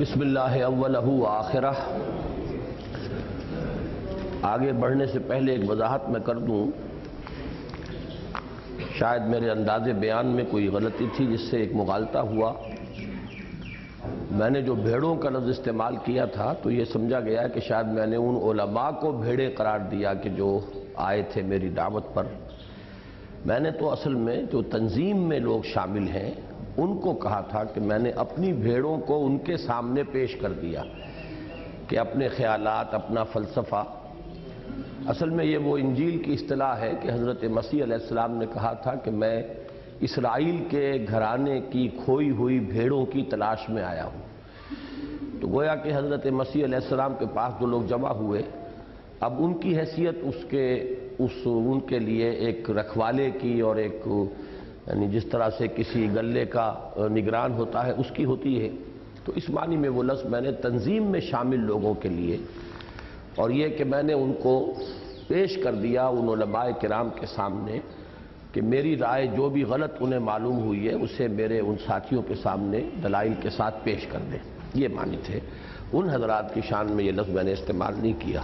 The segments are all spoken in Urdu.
بسم اللہ اولہ و آخرہ۔ آگے بڑھنے سے پہلے ایک وضاحت میں کر دوں، شاید میرے انداز بیان میں کوئی غلطی تھی جس سے ایک مغالطہ ہوا۔ میں نے جو بھیڑوں کا لفظ استعمال کیا تھا تو یہ سمجھا گیا کہ شاید میں نے ان علماء کو بھیڑے قرار دیا کہ جو آئے تھے میری دعوت پر۔ میں نے تو اصل میں جو تنظیم میں لوگ شامل ہیں ان کو کہا تھا کہ میں نے اپنی بھیڑوں کو ان کے سامنے پیش کر دیا کہ اپنے خیالات، اپنا فلسفہ۔ اصل میں یہ وہ انجیل کی اصطلاح ہے کہ حضرت مسیح علیہ السلام نے کہا تھا کہ میں اسرائیل کے گھرانے کی کھوئی ہوئی بھیڑوں کی تلاش میں آیا ہوں۔ تو گویا کہ حضرت مسیح علیہ السلام کے پاس جو لوگ جمع ہوئے، اب ان کی حیثیت ان کے لیے ایک رکھوالے کی اور ایک یعنی جس طرح سے کسی گلے کا نگران ہوتا ہے اس کی ہوتی ہے۔ تو اس معنی میں وہ لفظ میں نے تنظیم میں شامل لوگوں کے لیے، اور یہ کہ میں نے ان کو پیش کر دیا ان علماء کرام کے سامنے کہ میری رائے جو بھی غلط انہیں معلوم ہوئی ہے اسے میرے ان ساتھیوں کے سامنے دلائل کے ساتھ پیش کر دیں، یہ معنی تھے۔ ان حضرات کی شان میں یہ لفظ میں نے استعمال نہیں کیا۔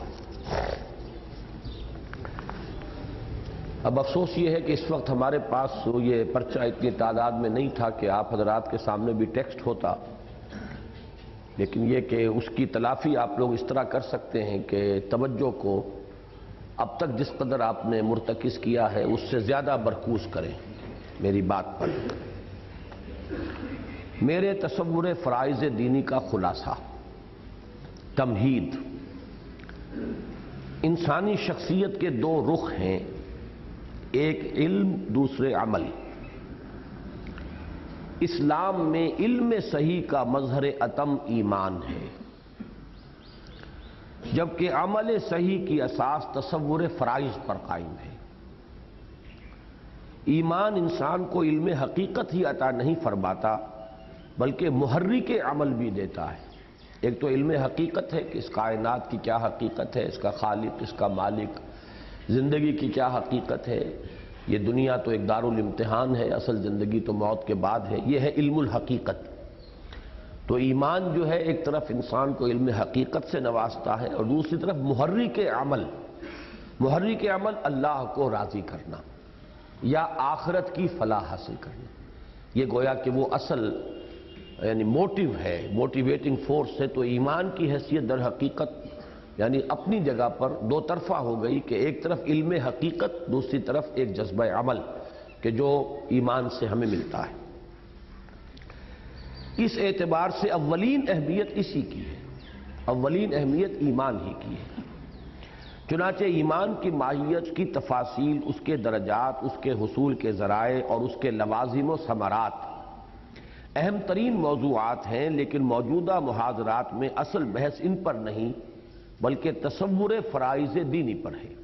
اب افسوس یہ ہے کہ اس وقت ہمارے پاس یہ پرچہ اتنی تعداد میں نہیں تھا کہ آپ حضرات کے سامنے بھی ٹیکسٹ ہوتا، لیکن یہ کہ اس کی تلافی آپ لوگ اس طرح کر سکتے ہیں کہ توجہ کو اب تک جس قدر آپ نے مرتکز کیا ہے اس سے زیادہ مرکوز کریں میری بات پر۔ میرے تصور فرائض دینی کا خلاصہ، تمہید۔ انسانی شخصیت کے دو رخ ہیں، ایک علم، دوسرے عمل۔ اسلام میں علم صحیح کا مظہر اتم ایمان ہے، جبکہ عمل صحیح کی اساس تصور فرائض پر قائم ہے۔ ایمان انسان کو علم حقیقت ہی عطا نہیں فرماتا بلکہ محرک عمل بھی دیتا ہے۔ ایک تو علم حقیقت ہے کہ اس کائنات کی کیا حقیقت ہے، اس کا خالق، اس کا مالک، زندگی کی کیا حقیقت ہے، یہ دنیا تو ایک دارالامتحان ہے، اصل زندگی تو موت کے بعد ہے، یہ ہے علم الحقیقت۔ تو ایمان جو ہے ایک طرف انسان کو علم حقیقت سے نوازتا ہے اور دوسری طرف محرک عمل اللہ کو راضی کرنا یا آخرت کی فلاح حاصل کرنا، یہ گویا کہ وہ اصل یعنی موٹیو ہے، موٹیویٹنگ فورس ہے۔ تو ایمان کی حیثیت در حقیقت یعنی اپنی جگہ پر دو طرفہ ہو گئی کہ ایک طرف علم حقیقت، دوسری طرف ایک جذبہ عمل کہ جو ایمان سے ہمیں ملتا ہے۔ اس اعتبار سے اولین اہمیت اسی کی ہے، اولین اہمیت ایمان ہی کی ہے۔ چنانچہ ایمان کی ماہیت کی تفاصیل، اس کے درجات، اس کے حصول کے ذرائع اور اس کے لوازم و ثمرات اہم ترین موضوعات ہیں، لیکن موجودہ محاضرات میں اصل بحث ان پر نہیں بلکہ تصور فرائض دینی پر ہے۔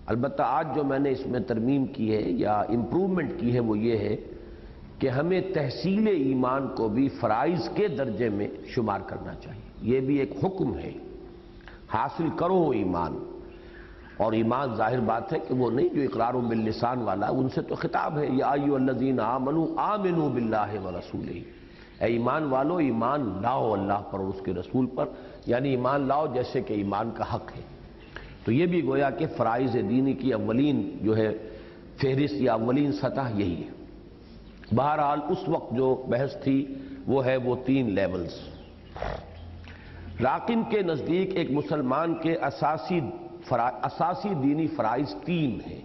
البتہ آج جو میں نے اس میں ترمیم کی ہے یا امپروومنٹ کی ہے وہ یہ ہے کہ ہمیں تحصیل ایمان کو بھی فرائض کے درجے میں شمار کرنا چاہیے۔ یہ بھی ایک حکم ہے، حاصل کرو ایمان۔ اور ایمان ظاہر بات ہے کہ وہ نہیں جو اقرار باللسان والا، ان سے تو خطاب ہے، یا ایھا الذین آمنوا آمنوا باللہ ورسولہ، اے ایمان والو ایمان لاؤ اللہ پر اور اس کے رسول پر، یعنی ایمان لاؤ جیسے کہ ایمان کا حق ہے۔ تو یہ بھی گویا کہ فرائض دینی کی اولین جو ہے فہرست یا اولین سطح یہی ہے۔ بہرحال اس وقت جو بحث تھی وہ ہے وہ 3 لیولز۔ راقم کے نزدیک ایک مسلمان کے اساسی دینی فرائض 3 ہیں۔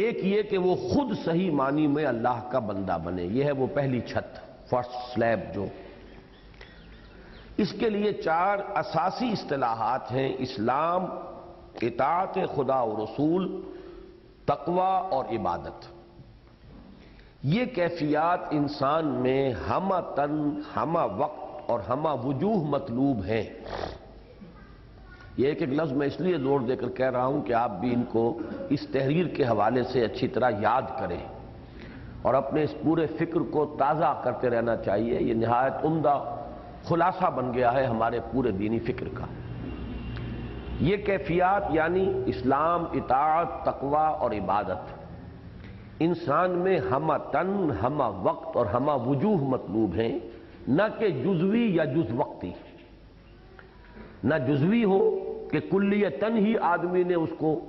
ایک یہ کہ وہ خود صحیح معنی میں اللہ کا بندہ بنے، یہ ہے وہ پہلی چھت، فرسٹ سلیب جو۔ اس کے لیے 4 اساسی اصطلاحات ہیں: اسلام، اطاعت خدا و رسول، تقوی اور عبادت۔ یہ کیفیات انسان میں ہمہ تن، ہمہ وقت اور ہمہ وجوہ مطلوب ہیں۔ یہ ایک لفظ میں اس لیے زور دے کر کہہ رہا ہوں کہ آپ بھی ان کو اس تحریر کے حوالے سے اچھی طرح یاد کریں اور اپنے اس پورے فکر کو تازہ کرتے رہنا چاہیے۔ یہ نہایت عمدہ خلاصہ بن گیا ہے ہمارے پورے دینی فکر کا۔ یہ کیفیات یعنی اسلام، اطاعت، تقوی اور عبادت انسان میں ہمہ تن، ہمہ وقت اور ہمہ وجوہ مطلوب ہیں، نہ کہ جزوی یا جز وقتی، نہ جزوی ہو کہ کلیتاً ہی آدمی نے اس کو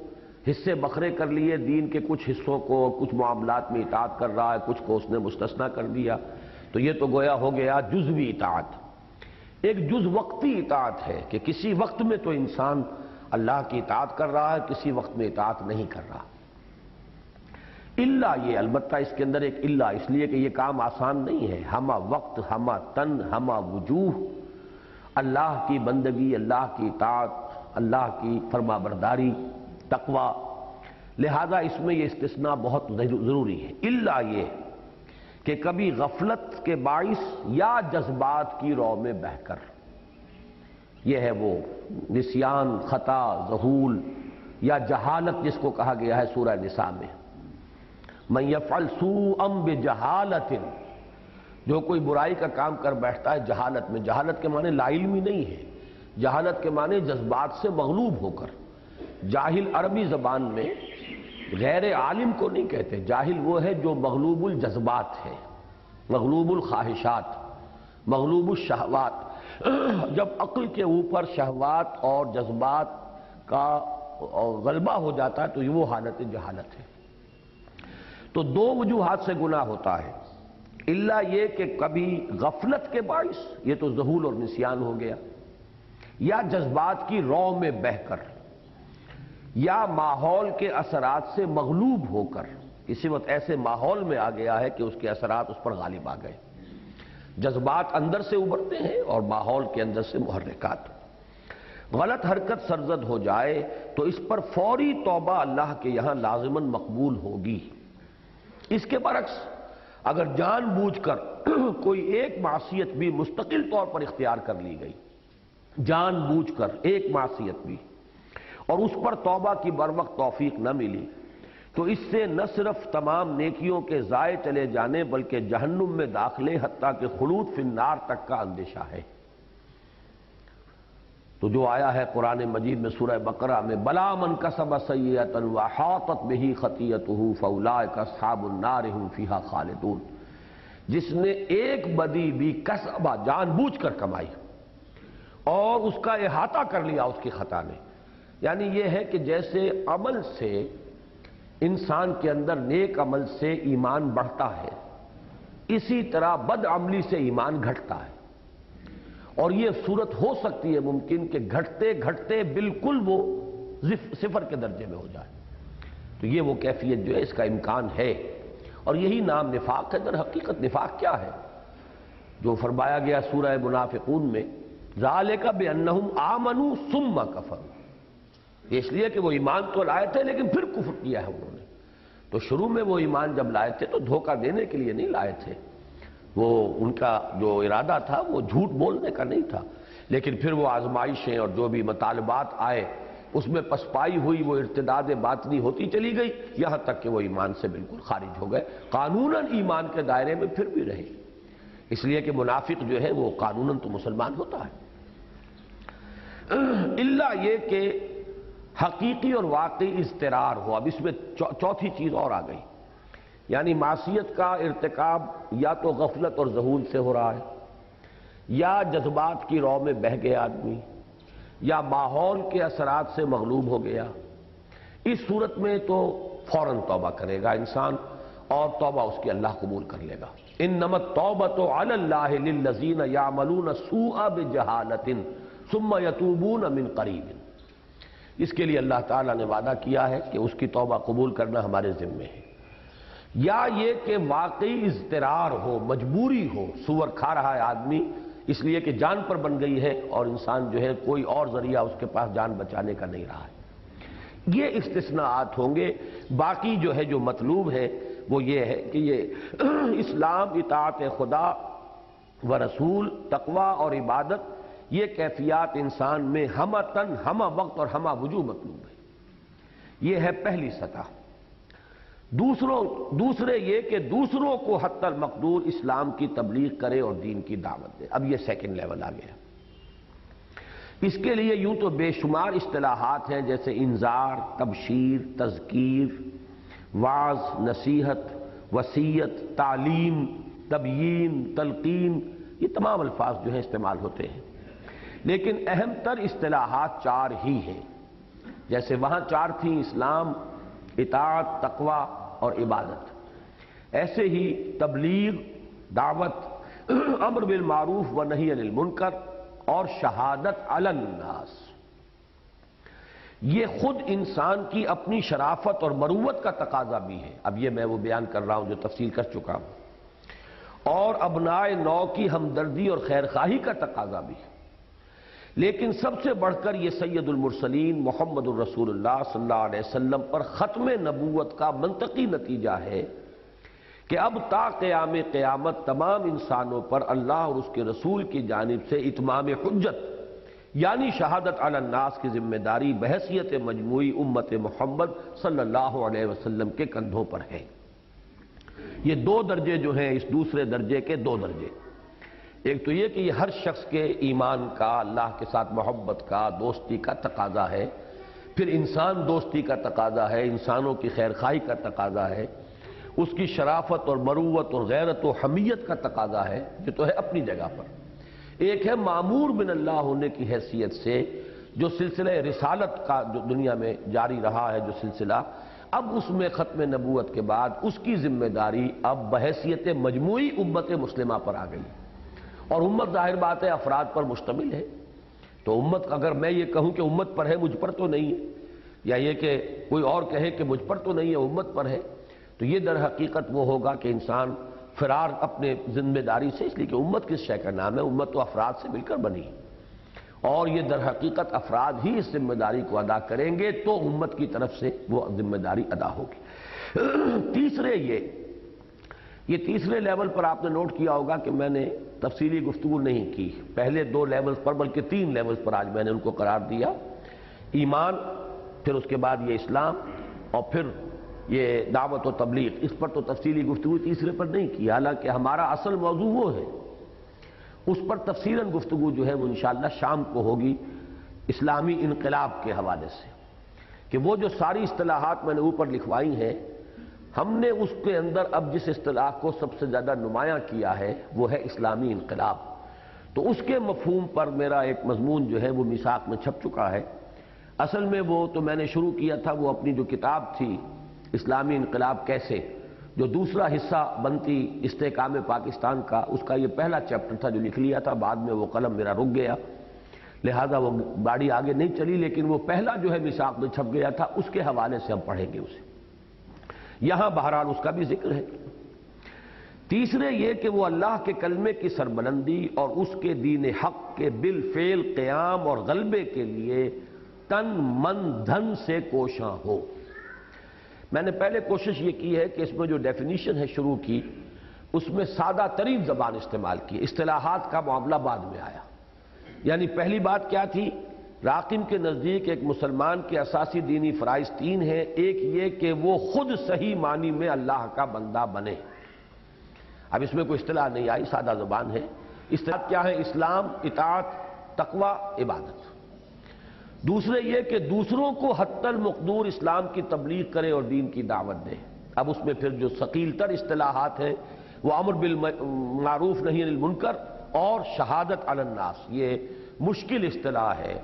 حصے بکھرے کر لیے، دین کے کچھ حصوں کو کچھ معاملات میں اطاعت کر رہا ہے، کچھ کو اس نے مستثنیٰ کر دیا، تو یہ تو گویا ہو گیا جزوی اطاعت۔ ایک جز وقتی اطاعت ہے کہ کسی وقت میں تو انسان اللہ کی اطاعت کر رہا ہے، کسی وقت میں اطاعت نہیں کر رہا۔ الا یہ، البتہ اس کے اندر ایک الا، اس لیے کہ یہ کام آسان نہیں ہے، ہمہ وقت، ہمہ تن، ہمہ وجوہ، اللہ کی بندگی، اللہ کی اطاعت، اللہ کی فرما برداری، تقوی، لہذا اس میں یہ استثناء بہت ضروری ہے۔ الا یہ کہ کبھی غفلت کے باعث یا جذبات کی رو میں بہہ کر، یہ ہے وہ نسیان، خطا، ذہول یا جہالت جس کو کہا گیا ہے سورہ نساء میں، من یفعل سوءا بجہالۃ، جو کوئی برائی کا کام کر بیٹھتا ہے جہالت میں، جہالت کے معنی لا علمی نہیں ہے، جہالت کے معنی جذبات سے مغلوب ہو کر۔ جاہل عربی زبان میں غیر عالم کو نہیں کہتے، جاہل وہ ہے جو مغلوب الجذبات ہے، مغلوب الخواہشات، مغلوب الشہوات۔ جب عقل کے اوپر شہوات اور جذبات کا غلبہ ہو جاتا ہے تو وہ حالت جہالت ہے۔ تو دو وجوہات سے گناہ ہوتا ہے، الا یہ کہ کبھی غفلت کے باعث، یہ تو ذہول اور نسیان ہو گیا، یا جذبات کی رو میں بہہ کر، یا ماحول کے اثرات سے مغلوب ہو کر، کسی وقت ایسے ماحول میں آ گیا ہے کہ اس کے اثرات اس پر غالب آ گئے، جذبات اندر سے ابھرتے ہیں اور ماحول کے اندر سے محرکات، غلط حرکت سرزد ہو جائے تو اس پر فوری توبہ اللہ کے یہاں لازماً مقبول ہوگی۔ اس کے برعکس اگر جان بوجھ کر کوئی ایک معصیت بھی مستقل طور پر اختیار کر لی گئی، جان بوجھ کر ایک معصیت بھی، اور اس پر توبہ کی بروقت توفیق نہ ملی، تو اس سے نہ صرف تمام نیکیوں کے ضائع چلے جانے بلکہ جہنم میں داخلے حتیٰ کہ خلود فی النار تک کا اندیشہ ہے۔ تو جو آیا ہے قرآن مجید میں سورہ بقرہ میں، بلا من کسب سیئۃ وحاطت بہ خطیئتہ فاولئک اصحاب النار هم فیہا خالدون، جس نے ایک بدی بھی کسبہ جان بوجھ کر کمائی اور اس کا احاطہ کر لیا اس کی خطا نے، یعنی یہ ہے کہ جیسے عمل سے انسان کے اندر نیک عمل سے ایمان بڑھتا ہے، اسی طرح بد عملی سے ایمان گھٹتا ہے، اور یہ صورت ہو سکتی ہے ممکن کہ گھٹتے گھٹتے بالکل وہ صفر کے درجے میں ہو جائے، تو یہ وہ کیفیت جو ہے اس کا امکان ہے، اور یہی نام نفاق ہے۔ در حقیقت نفاق کیا ہے؟ جو فرمایا گیا سورہ منافقون میں، ذالک بانہم آمنوا ثم کفروا، اس لیے کہ وہ ایمان تو لائے تھے لیکن پھر کفر کیا ہے انہوں نے۔ تو شروع میں وہ ایمان جب لائے تھے تو دھوکہ دینے کے لیے نہیں لائے تھے، وہ ان کا جو ارادہ تھا وہ جھوٹ بولنے کا نہیں تھا، لیکن پھر وہ آزمائشیں اور جو بھی مطالبات آئے اس میں پسپائی ہوئی، وہ ارتداد باطنی ہوتی چلی گئی، یہاں تک کہ وہ ایمان سے بالکل خارج ہو گئے، قانوناً ایمان کے دائرے میں پھر بھی رہے، اس لیے کہ منافق جو ہے وہ قانوناً تو مسلمان ہوتا ہے۔ الا یہ کہ حقیقی اور واقعی اضطرار ہو۔ اب اس میں چوتھی چیز اور آ گئی، یعنی معصیت کا ارتکاب یا تو غفلت اور ذہول سے ہو رہا ہے، یا جذبات کی رو میں بہہ گیا آدمی، یا ماحول کے اثرات سے مغلوب ہو گیا، اس صورت میں تو فوراً توبہ کرے گا انسان، اور توبہ اس کی اللہ قبول کر لے گا۔ انما التوبۃ علی اللہ للذین یعملون السوء بجہالۃ ثم یتوبون من قریب، اس کے لیے اللہ تعالیٰ نے وعدہ کیا ہے کہ اس کی توبہ قبول کرنا ہمارے ذمے ہے۔ یا یہ کہ واقعی اضطرار ہو، مجبوری ہو، سور کھا رہا ہے آدمی اس لیے کہ جان پر بن گئی ہے اور انسان جو ہے کوئی اور ذریعہ اس کے پاس جان بچانے کا نہیں رہا ہے، یہ استثناءات ہوں گے۔ باقی جو ہے جو مطلوب ہے وہ یہ ہے کہ یہ اسلام، اطاعت خدا و رسول، تقوی اور عبادت، یہ کیفیات انسان میں ہمہ تن، ہمہ وقت اور ہمہ وجوہ مطلوب ہے، یہ ہے پہلی سطح۔ دوسرے یہ کہ دوسروں کو حتی المقدور اسلام کی تبلیغ کرے اور دین کی دعوت دے، اب یہ سیکنڈ لیول آ گیا۔ اس کے لیے یوں تو بے شمار اصطلاحات ہیں، جیسے انذار، تبشیر، تذکیر، وعظ، نصیحت، وصیت، تعلیم، تبیین، تلقین، یہ تمام الفاظ جو ہیں استعمال ہوتے ہیں، لیکن اہم تر اصطلاحات چار ہی ہیں۔ جیسے وہاں چار تھیں، اسلام، اطاعت، تقوی اور عبادت، ایسے ہی تبلیغ، دعوت، امر بالمعروف و نہی عن المنکر اور شہادت علی الناس، یہ خود انسان کی اپنی شرافت اور مروت کا تقاضا بھی ہے۔ اب یہ میں وہ بیان کر رہا ہوں جو تفصیل کر چکا ہوں، اور ابنائے نو کی ہمدردی اور خیرخواہی کا تقاضا بھی ہے۔ لیکن سب سے بڑھ کر یہ سید المرسلین محمد الرسول اللہ صلی اللہ علیہ وسلم پر ختم نبوت کا منطقی نتیجہ ہے کہ اب تا قیام قیامت تمام انسانوں پر اللہ اور اس کے رسول کی جانب سے اتمام حجت یعنی شہادت علی الناس کی ذمہ داری بحیثیت مجموعی امت محمد صلی اللہ علیہ وسلم کے کندھوں پر ہے۔ یہ دو درجے جو ہیں، اس دوسرے درجے کے دو درجے، ایک تو یہ کہ یہ ہر شخص کے ایمان کا، اللہ کے ساتھ محبت کا، دوستی کا تقاضا ہے، پھر انسان دوستی کا تقاضا ہے، انسانوں کی خیرخواہی کا تقاضا ہے، اس کی شرافت اور مروت اور غیرت و حمیت کا تقاضا ہے، یہ تو ہے اپنی جگہ پر۔ ایک ہے معمور من اللہ ہونے کی حیثیت سے جو سلسلہ رسالت کا جو دنیا میں جاری رہا ہے، جو سلسلہ، اب اس میں ختم نبوت کے بعد اس کی ذمہ داری اب بحیثیت مجموعی امت مسلمہ پر آ گئی، اور امت ظاہر بات ہے افراد پر مشتمل ہے۔ تو امت، اگر میں یہ کہوں کہ امت پر ہے، مجھ پر تو نہیں ہے، یا یہ کہ کوئی اور کہے کہ مجھ پر تو نہیں ہے، امت پر ہے، تو یہ در حقیقت وہ ہوگا کہ انسان فرار اپنے ذمہ داری سے، اس لیے کہ امت کس شے کا نام ہے؟ امت تو افراد سے مل کر بنی، اور یہ در حقیقت افراد ہی اس ذمہ داری کو ادا کریں گے تو امت کی طرف سے وہ ذمہ داری ادا ہوگی۔ تیسرے یہ تیسرے لیول پر آپ نے نوٹ کیا ہوگا کہ میں نے تفصیلی گفتگو نہیں کی، پہلے دو لیولز پر بلکہ تین لیولز پر آج میں نے ان کو قرار دیا، ایمان، پھر اس کے بعد یہ اسلام، اور پھر یہ دعوت و تبلیغ۔ اس پر تو تفصیلی گفتگو تیسرے پر نہیں کی، حالانکہ ہمارا اصل موضوع وہ ہے، اس پر تفصیلاً گفتگو جو ہے وہ انشاءاللہ شام کو ہوگی اسلامی انقلاب کے حوالے سے، کہ وہ جو ساری اصطلاحات میں نے اوپر لکھوائی ہیں، ہم نے اس کے اندر اب جس اصطلاح کو سب سے زیادہ نمایاں کیا ہے وہ ہے اسلامی انقلاب۔ تو اس کے مفہوم پر میرا ایک مضمون جو ہے وہ میثاق میں چھپ چکا ہے۔ اصل میں وہ تو میں نے شروع کیا تھا، وہ اپنی جو کتاب تھی اسلامی انقلاب کیسے، جو دوسرا حصہ بنتی استحکام پاکستان کا، اس کا یہ پہلا چیپٹر تھا جو لکھ لیا تھا، بعد میں وہ قلم میرا رک گیا، لہذا وہ گاڑی آگے نہیں چلی، لیکن وہ پہلا جو ہے میثاق میں چھپ گیا تھا، اس کے حوالے سے ہم پڑھیں گے اسے، یہاں بہرحال اس کا بھی ذکر ہے۔ تیسرے یہ کہ وہ اللہ کے کلمے کی سربلندی اور اس کے دین حق کے بالفعل قیام اور غلبے کے لیے تن من دھن سے کوشاں ہو۔ میں نے پہلے کوشش یہ کی ہے کہ اس میں جو ڈیفینیشن ہے شروع کی، اس میں سادہ ترین زبان استعمال کی، اصطلاحات کا معاملہ بعد میں آیا۔ یعنی پہلی بات کیا تھی؟ راقم کے نزدیک ایک مسلمان کے اساسی دینی فرائض تین ہیں، ایک یہ کہ وہ خود صحیح معنی میں اللہ کا بندہ بنے۔ اب اس میں کوئی اصطلاح نہیں آئی، سادہ زبان ہے۔ اصطلاح کیا ہے؟ اسلام، اطاعت، تقوی، عبادت۔ دوسرے یہ کہ دوسروں کو حتی المقدور اسلام کی تبلیغ کرے اور دین کی دعوت دے۔ اب اس میں پھر جو ثقیل تر اصطلاحات ہیں وہ امر بالمعروف نہی عن المنکر اور شہادت علی الناس، یہ مشکل اصطلاح ہے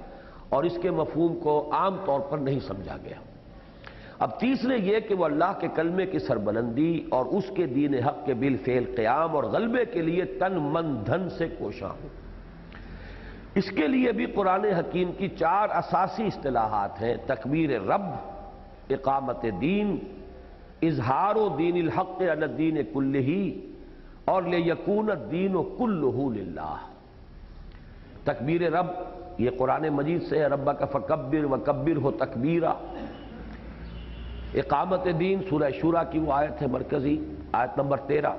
اور اس کے مفہوم کو عام طور پر نہیں سمجھا گیا۔ اب تیسرے یہ کہ وہ اللہ کے کلمے کی سربلندی اور اس کے دین حق کے بالفعل قیام اور غلبے کے لیے تن من دھن سے کوشاں ہو۔ اس کے لیے بھی قرآن حکیم کی چار اساسی اصطلاحات ہیں: تکبیر رب، اقامت دین، اظہار و دین الحق علی الدین کلہ، اور لیکون الدین کلہ للہ۔ تکبیر رب یہ قرآن مجید سے ہے، ربک فکبر وکبرہ تکبیرا۔ اقامت دین سورہ شورى کی وہ آیت ہے مرکزی، آیت نمبر 13،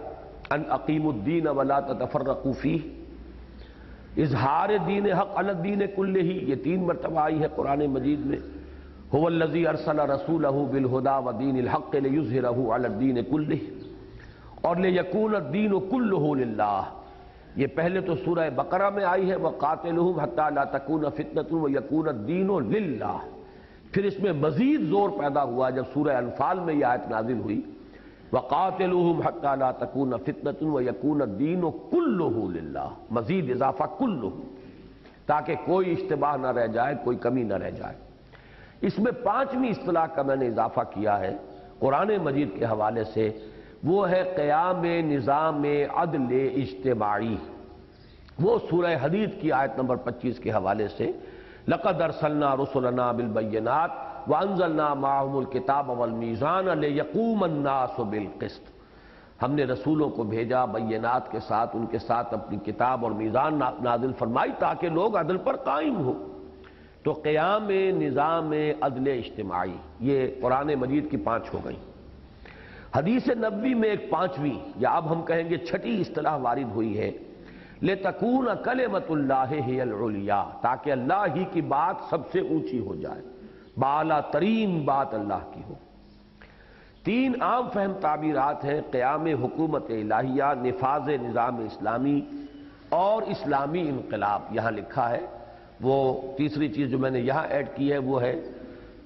ان اقیموا الدین ولا تتفرقوا فیہ۔ اظہار دین حق علی الدین کلہ، یہ 3 مرتبہ آئی ہے قرآن مجید میں، هو الذی ارسل رسولہ بالہدی ودین الحق لیظہرہ علی الدین کلہ، اور لیکون الدین کلہ للہ۔ یہ پہلے تو سورہ بقرہ میں آئی ہے، وقاتلہم حتی لا تکون فتنۃ ویکون الدین للہ۔ پھر اس میں مزید زور پیدا ہوا جب سورہ انفال میں یہ آیت نازل ہوئی وَقَاتِلُوهُمْ حَتَّى لَا تَكُونَ فِتْنَةٌ وَيَكُونَ الدِّينُ كُلُّهُ لِلَّهِ، مزید اضافہ کلہ، تاکہ کوئی اشتباہ نہ رہ جائے، کوئی کمی نہ رہ جائے۔ اس میں پانچویں اصطلاح کا میں نے اضافہ کیا ہے قرآن مجید کے حوالے سے، وہ ہے قیام نظام عدل اجتماعی۔ وہ سورہ حدید کی آیت نمبر 25 کے حوالے سے، لَقَدْ أَرْسَلْنَا رُسُلَنَا بِالْبَيِّنَاتِ وَأَنزَلْنَا مَعَهُمُ الْكِتَابَ وَالْمِيزَانَ لِيَقُومَ النَّاسُ بِالْقِسْطِ۔ ہم نے رسولوں کو بھیجا بینات کے ساتھ، ان کے ساتھ اپنی کتاب اور میزان نازل فرمائی تاکہ لوگ عدل پر قائم ہو۔ تو قیام نظام عدل اجتماعی، یہ قرآن مجید کی 5 ہو گئی۔ حدیث نبوی میں ایک 5ویں یا اب ہم کہیں گے 6ٹھی اصطلاح وارد ہوئی ہے، لِتَكُونَ كَلِمَةُ اللَّهِ هِيَ الْعُلْيَا، تاکہ اللہ ہی کی بات سب سے اونچی ہو جائے، بالا ترین بات اللہ کی ہو۔ 3 عام فہم تعبیرات ہیں: قیام حکومت الہیہ، نفاذ نظام اسلامی اور اسلامی انقلاب۔ یہاں لکھا ہے، وہ تیسری چیز جو میں نے یہاں ایڈ کی ہے وہ ہے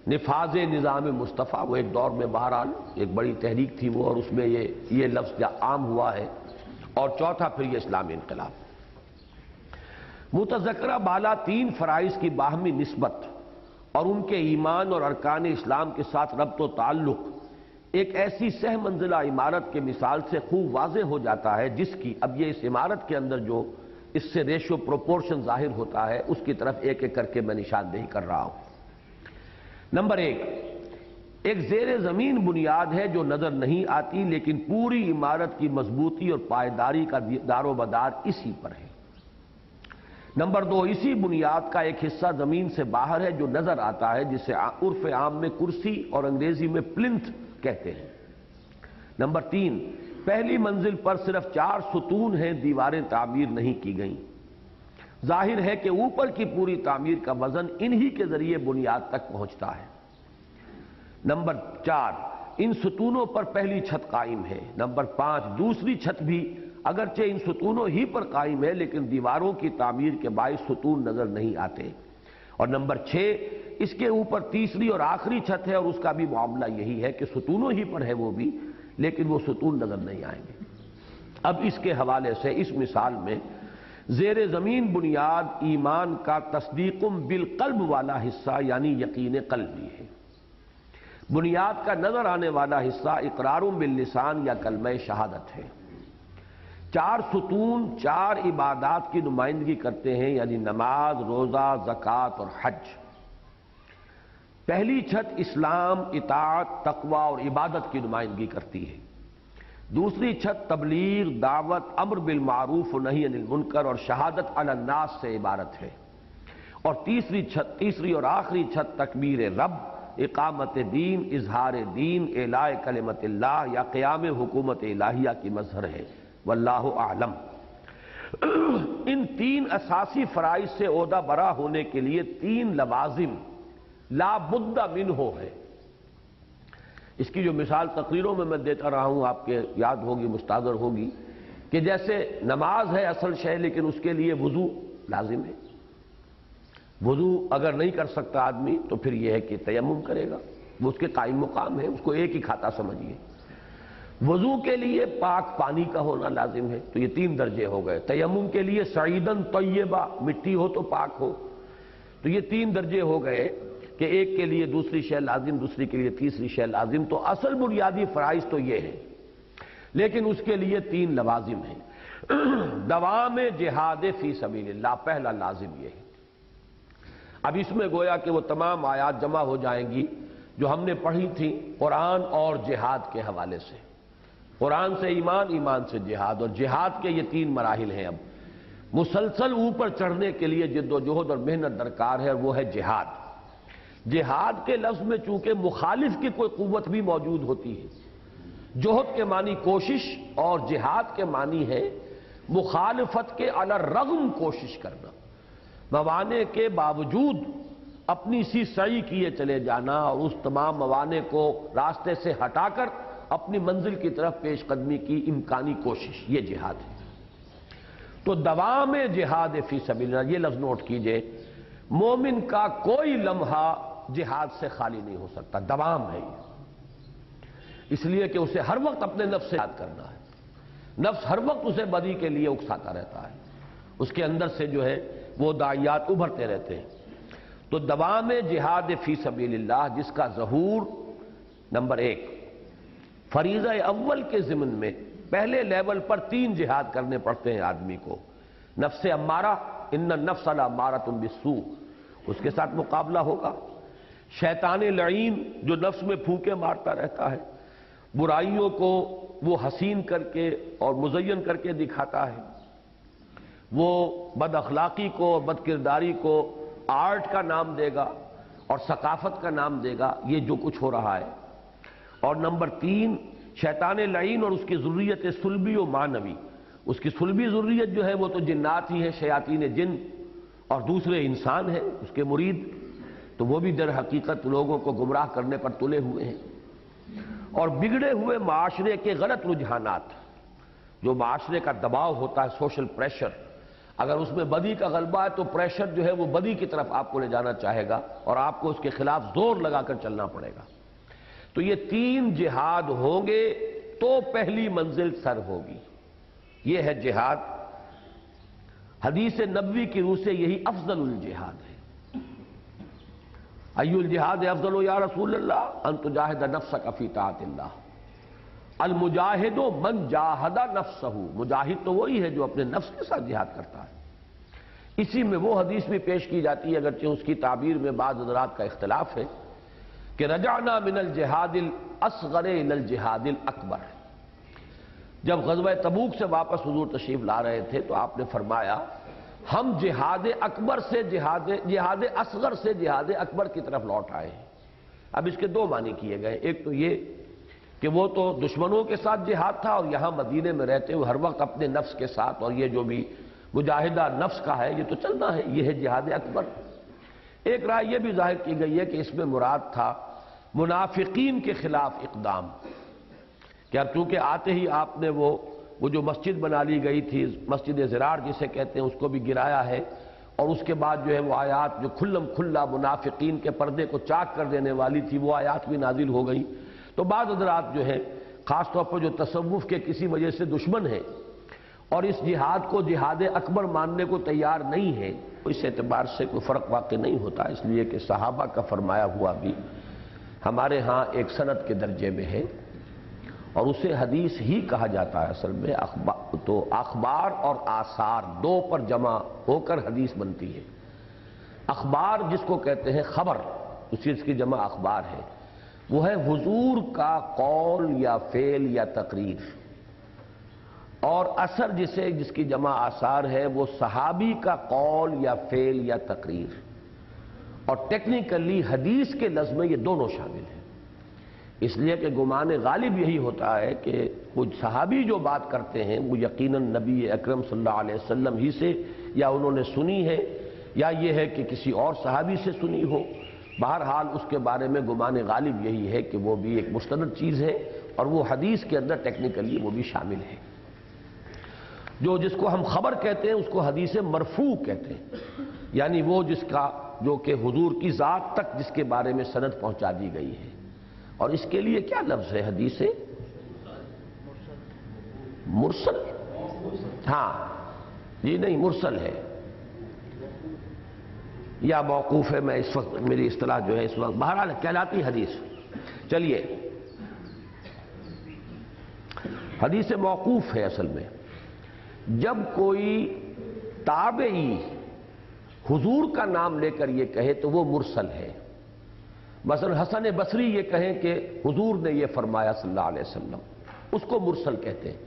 نفاذ نظام مصطفیٰ۔ وہ ایک دور میں بہرحال ایک بڑی تحریک تھی وہ، اور اس میں یہ لفظ عام ہوا ہے۔ اور چوتھا پھر یہ اسلامی انقلاب۔ متذکرہ بالا 3 فرائض کی باہمی نسبت اور ان کے ایمان اور ارکان اسلام کے ساتھ ربط و تعلق ایک ایسی سہ منزلہ عمارت کے مثال سے خوب واضح ہو جاتا ہے، جس کی اب یہ اس عمارت کے اندر جو اس سے ریشو پروپورشن ظاہر ہوتا ہے اس کی طرف ایک ایک کر کے میں نشاندہی کر رہا ہوں۔ نمبر 1، ایک زیر زمین بنیاد ہے جو نظر نہیں آتی، لیکن پوری عمارت کی مضبوطی اور پائیداری کا دار و مدار اسی پر ہے۔ نمبر 2، اسی بنیاد کا ایک حصہ زمین سے باہر ہے جو نظر آتا ہے، جسے عرف عام میں کرسی اور انگریزی میں پلنتھ کہتے ہیں۔ نمبر 3، پہلی منزل پر صرف 4 ستون ہیں، دیواریں تعمیر نہیں کی گئیں۔ ظاہر ہے کہ اوپر کی پوری تعمیر کا وزن انہی کے ذریعے بنیاد تک پہنچتا ہے۔ نمبر 4، ان ستونوں پر پہلی چھت قائم ہے۔ نمبر 5، دوسری چھت بھی اگرچہ ان ستونوں ہی پر قائم ہے، لیکن دیواروں کی تعمیر کے باعث ستون نظر نہیں آتے۔ اور نمبر 6، اس کے اوپر تیسری اور آخری چھت ہے، اور اس کا بھی معاملہ یہی ہے کہ ستونوں ہی پر ہے وہ بھی، لیکن وہ ستون نظر نہیں آئیں گے۔ اب اس کے حوالے سے اس مثال میں زیر زمین بنیاد ایمان کا تصدیق بالقلب والا حصہ یعنی یقین قلبی ہے۔ بنیاد کا نظر آنے والا حصہ اقرار باللسان یا کلمہ شہادت ہے۔ 4 ستون 4 عبادات کی نمائندگی کرتے ہیں، یعنی نماز، روزہ، زکوٰۃ اور حج۔ پہلی چھت اسلام، اطاعت، تقوی اور عبادت کی نمائندگی کرتی ہے۔ دوسری چھت تبلیغ، دعوت، امر بالمعروف و نہی عن المنکر اور شہادت علی الناس سے عبارت ہے۔ اور تیسری اور آخری چھت تکبیر رب، اقامت دین، اظہار دین، اعلاء کلمت اللہ یا قیام حکومت الہیہ کی مظہر ہے۔ واللہ اعلم۔ ان 3 اساسی فرائض سے عہدہ برا ہونے کے لیے 3 لوازم لا بد منہ ہے۔ اس کی جو مثال تقریروں میں دیتا رہا ہوں، آپ کے یاد ہوگی، مستحضر ہوگی، کہ جیسے نماز ہے اصل شے، لیکن اس کے لیے وضو لازم ہے۔ وضو اگر نہیں کر سکتا آدمی تو پھر یہ ہے کہ تیمم کرے گا، وہ اس کے قائم مقام ہے، اس کو ایک ہی کھاتا سمجھیے۔ وضو کے لیے پاک پانی کا ہونا لازم ہے، تو یہ 3 درجے ہو گئے۔ تیمم کے لیے سعیدن طیبہ، مٹی ہو تو پاک ہو، تو یہ 3 درجے ہو گئے کہ ایک کے لیے دوسری شے لازم، دوسری کے لیے تیسری شے لازم۔ تو اصل بنیادی فرائض تو یہ ہے، لیکن اس کے لیے 3 لوازم ہیں۔ دوام جہاد فی سبیل اللہ پہلا لازم یہ ہے۔ اب اس میں گویا کہ وہ تمام آیات جمع ہو جائیں گی جو ہم نے پڑھی تھیں قرآن اور جہاد کے حوالے سے۔ قرآن سے ایمان، ایمان سے جہاد، اور جہاد کے یہ 3 مراحل ہیں۔ اب مسلسل اوپر چڑھنے کے لیے جد و جہد اور محنت درکار ہے، اور وہ ہے جہاد۔ جہاد کے لفظ میں چونکہ مخالف کی کوئی قوت بھی موجود ہوتی ہے، جہد کے معنی کوشش اور جہاد کے معنی ہے مخالفت کے علی الرغم کوشش کرنا، موانع کے باوجود اپنی سی سعی کیے چلے جانا، اور اس تمام موانع کو راستے سے ہٹا کر اپنی منزل کی طرف پیش قدمی کی امکانی کوشش، یہ جہاد ہے۔ تو دوام جہاد فی سبیل اللہ، یہ لفظ نوٹ کیجئے، مومن کا کوئی لمحہ جہاد سے خالی نہیں ہو سکتا، دوام ہے یہ۔ اس لیے کہ اسے ہر وقت اپنے نفس سے یاد کرنا ہے، نفس ہر وقت اسے بدی کے لیے اکساتا رہتا ہے، اس کے اندر سے جو ہے وہ داعیات ابھرتے رہتے ہیں۔ تو دوام جہاد فی سبیل اللہ جس کا ظہور نمبر 1 فریضہ اول کے ضمن میں پہلے لیول پر 3 جہاد کرنے پڑتے ہیں آدمی کو۔ نفس امارہ، ان النفس لامارۃ بالسوء، اس کے ساتھ مقابلہ ہوگا۔ شیطان لعین جو نفس میں پھونکے مارتا رہتا ہے، برائیوں کو وہ حسین کر کے اور مزین کر کے دکھاتا ہے، وہ بد اخلاقی کو اور بد کرداری کو آرٹ کا نام دے گا اور ثقافت کا نام دے گا، یہ جو کچھ ہو رہا ہے۔ اور نمبر 3 شیطان لعین اور اس کی ذریت صلبی و معنوی، اس کی صلبی ذریت جو ہے وہ تو جنات ہی ہیں، شیاطین جن، اور دوسرے انسان ہیں اس کے مرید، تو وہ بھی در حقیقت لوگوں کو گمراہ کرنے پر تلے ہوئے ہیں۔ اور بگڑے ہوئے معاشرے کے غلط رجحانات، جو معاشرے کا دباؤ ہوتا ہے، سوشل پریشر، اگر اس میں بدی کا غلبہ ہے تو پریشر جو ہے وہ بدی کی طرف آپ کو لے جانا چاہے گا اور آپ کو اس کے خلاف زور لگا کر چلنا پڑے گا۔ تو یہ 3 جہاد ہوں گے تو پہلی منزل سر ہوگی، یہ ہے جہاد۔ حدیث نبوی کی روح سے یہی افضل الجہاد ہے۔ ای الجہاد افضل یا رسول اللہ؟ ان تجاہد نفسک فی طاعت اللہ، المجاہد من جاہد نفسہ، مجاہد تو وہی ہے جو اپنے نفس کے ساتھ جہاد کرتا ہے۔ اسی میں وہ حدیث بھی پیش کی جاتی ہے، اگرچہ اس کی تعبیر میں بعض حضرات کا اختلاف ہے، کہ رجعنا من الجہاد الاصغر الى الجہاد الاکبر۔ جب غزوہ تبوک سے واپس حضور تشریف لا رہے تھے تو آپ نے فرمایا ہم جہاد اکبر سے جہاد اصغر سے جہاد اکبر کی طرف لوٹ آئے ہیں۔ اب اس کے 2 معنی کیے گئے، ایک تو یہ کہ وہ تو دشمنوں کے ساتھ جہاد تھا اور یہاں مدینے میں رہتے ہوئے ہر وقت اپنے نفس کے ساتھ، اور یہ جو بھی مجاہدہ نفس کا ہے یہ تو چلنا ہے، یہ ہے جہاد اکبر۔ ایک رائے یہ بھی ظاہر کی گئی ہے کہ اس میں مراد تھا منافقین کے خلاف اقدام، کہ اب چونکہ آتے ہی آپ نے وہ جو مسجد بنا لی گئی تھی، مسجد زرار جسے کہتے ہیں، اس کو بھی گرایا ہے، اور اس کے بعد جو ہے وہ آیات جو کھلم کھلا منافقین کے پردے کو چاک کر دینے والی تھی وہ آیات بھی نازل ہو گئی۔ تو بعض حضرات جو ہے خاص طور پر جو تصوف کے کسی وجہ سے دشمن ہیں اور اس جہاد کو جہاد اکبر ماننے کو تیار نہیں ہے، اس اعتبار سے کوئی فرق واقع نہیں ہوتا، اس لیے کہ صحابہ کا فرمایا ہوا بھی ہمارے ہاں ایک سند کے درجے میں ہے، اور اسے حدیث ہی کہا جاتا ہے اصل میں۔ تو اخبار اور آثار 2 پر جمع ہو کر حدیث بنتی ہے۔ اخبار جس کو کہتے ہیں خبر، اس چیز کی جمع اخبار ہے، وہ ہے حضور کا قول یا فعل یا تقریر، اور اثر جس کی جمع آثار ہے وہ صحابی کا قول یا فعل یا تقریر، اور ٹیکنیکلی حدیث کے لفظ میں یہ دونوں شامل ہیں، اس لیے کہ گمان غالب یہی ہوتا ہے کہ کچھ صحابی جو بات کرتے ہیں وہ یقیناً نبی اکرم صلی اللہ علیہ وسلم ہی سے یا انہوں نے سنی ہے یا یہ ہے کہ کسی اور صحابی سے سنی ہو، بہرحال اس کے بارے میں گمان غالب یہی ہے کہ وہ بھی ایک مستند چیز ہے، اور وہ حدیث کے اندر ٹیکنیکلی وہ بھی شامل ہے۔ جس کو ہم خبر کہتے ہیں اس کو حدیث مرفوع کہتے ہیں، یعنی وہ جس کا جو کہ حضور کی ذات تک جس کے بارے میں سند پہنچا دی گئی ہے۔ اور اس کے لیے کیا لفظ ہے حدیث مرسل؟ ہاں جی نہیں، مرسل ہے یا موقوف ہے، میں اس وقت میری اصطلاح جو ہے اس وقت بہرحال کہلاتی حدیث۔ چلیے، حدیث موقوف ہے اصل میں جب کوئی تابعی حضور کا نام لے کر یہ کہے تو وہ مرسل ہے۔ مثلا حسن بصری یہ کہیں کہ حضور نے یہ فرمایا صلی اللہ علیہ وسلم، اس کو مرسل کہتے ہیں،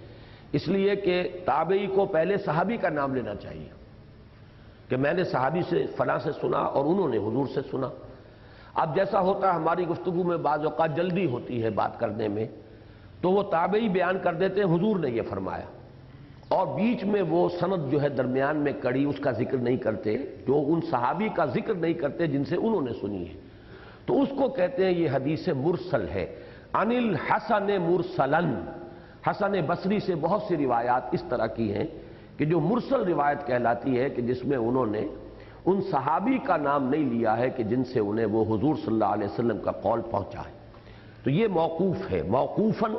اس لیے کہ تابعی کو پہلے صحابی کا نام لینا چاہیے کہ میں نے صحابی سے فلاں سے سنا اور انہوں نے حضور سے سنا۔ اب جیسا ہوتا ہے ہماری گفتگو میں بعض اوقات جلدی ہوتی ہے بات کرنے میں، تو وہ تابعی بیان کر دیتے ہیں حضور نے یہ فرمایا، اور بیچ میں وہ سند جو ہے درمیان میں کڑی اس کا ذکر نہیں کرتے، جو ان صحابی کا ذکر نہیں کرتے جن سے انہوں نے سنی ہے، تو اس کو کہتے ہیں یہ حدیث مرسل ہے۔ عن الحسن مرسلن، حسن بصری سے بہت سی روایات اس طرح کی ہیں کہ جو مرسل روایت کہلاتی ہے، کہ جس میں انہوں نے ان صحابی کا نام نہیں لیا ہے کہ جن سے انہیں وہ حضور صلی اللہ علیہ وسلم کا قول پہنچا ہے۔ تو یہ موقوف ہے، موقوفاً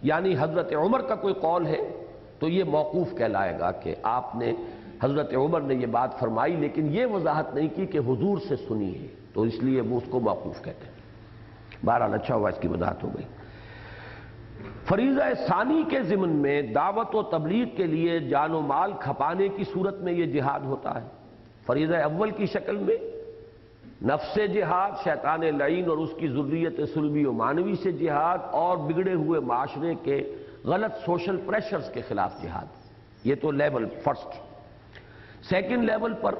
یعنی حضرت عمر کا کوئی قول ہے تو یہ موقوف کہلائے گا کہ آپ نے حضرت عمر نے یہ بات فرمائی لیکن یہ وضاحت نہیں کی کہ حضور سے سنی ہے، تو اس لیے وہ اس کو موقوف کہتے ہیں۔ بہرحال اچھا ہوا اس کی وضاحت ہو گئی۔ فریضہ ثانی کے ضمن میں دعوت و تبلیغ کے لیے جان و مال کھپانے کی صورت میں یہ جہاد ہوتا ہے۔ فریضہ اول کی شکل میں نفس جہاد، شیطان لعین اور اس کی ذریت سلبی و معنوی سے جہاد، اور بگڑے ہوئے معاشرے کے غلط سوشل پریشرز کے خلاف جہاد۔ یہ تو لیول فرسٹ۔ سیکنڈ لیول پر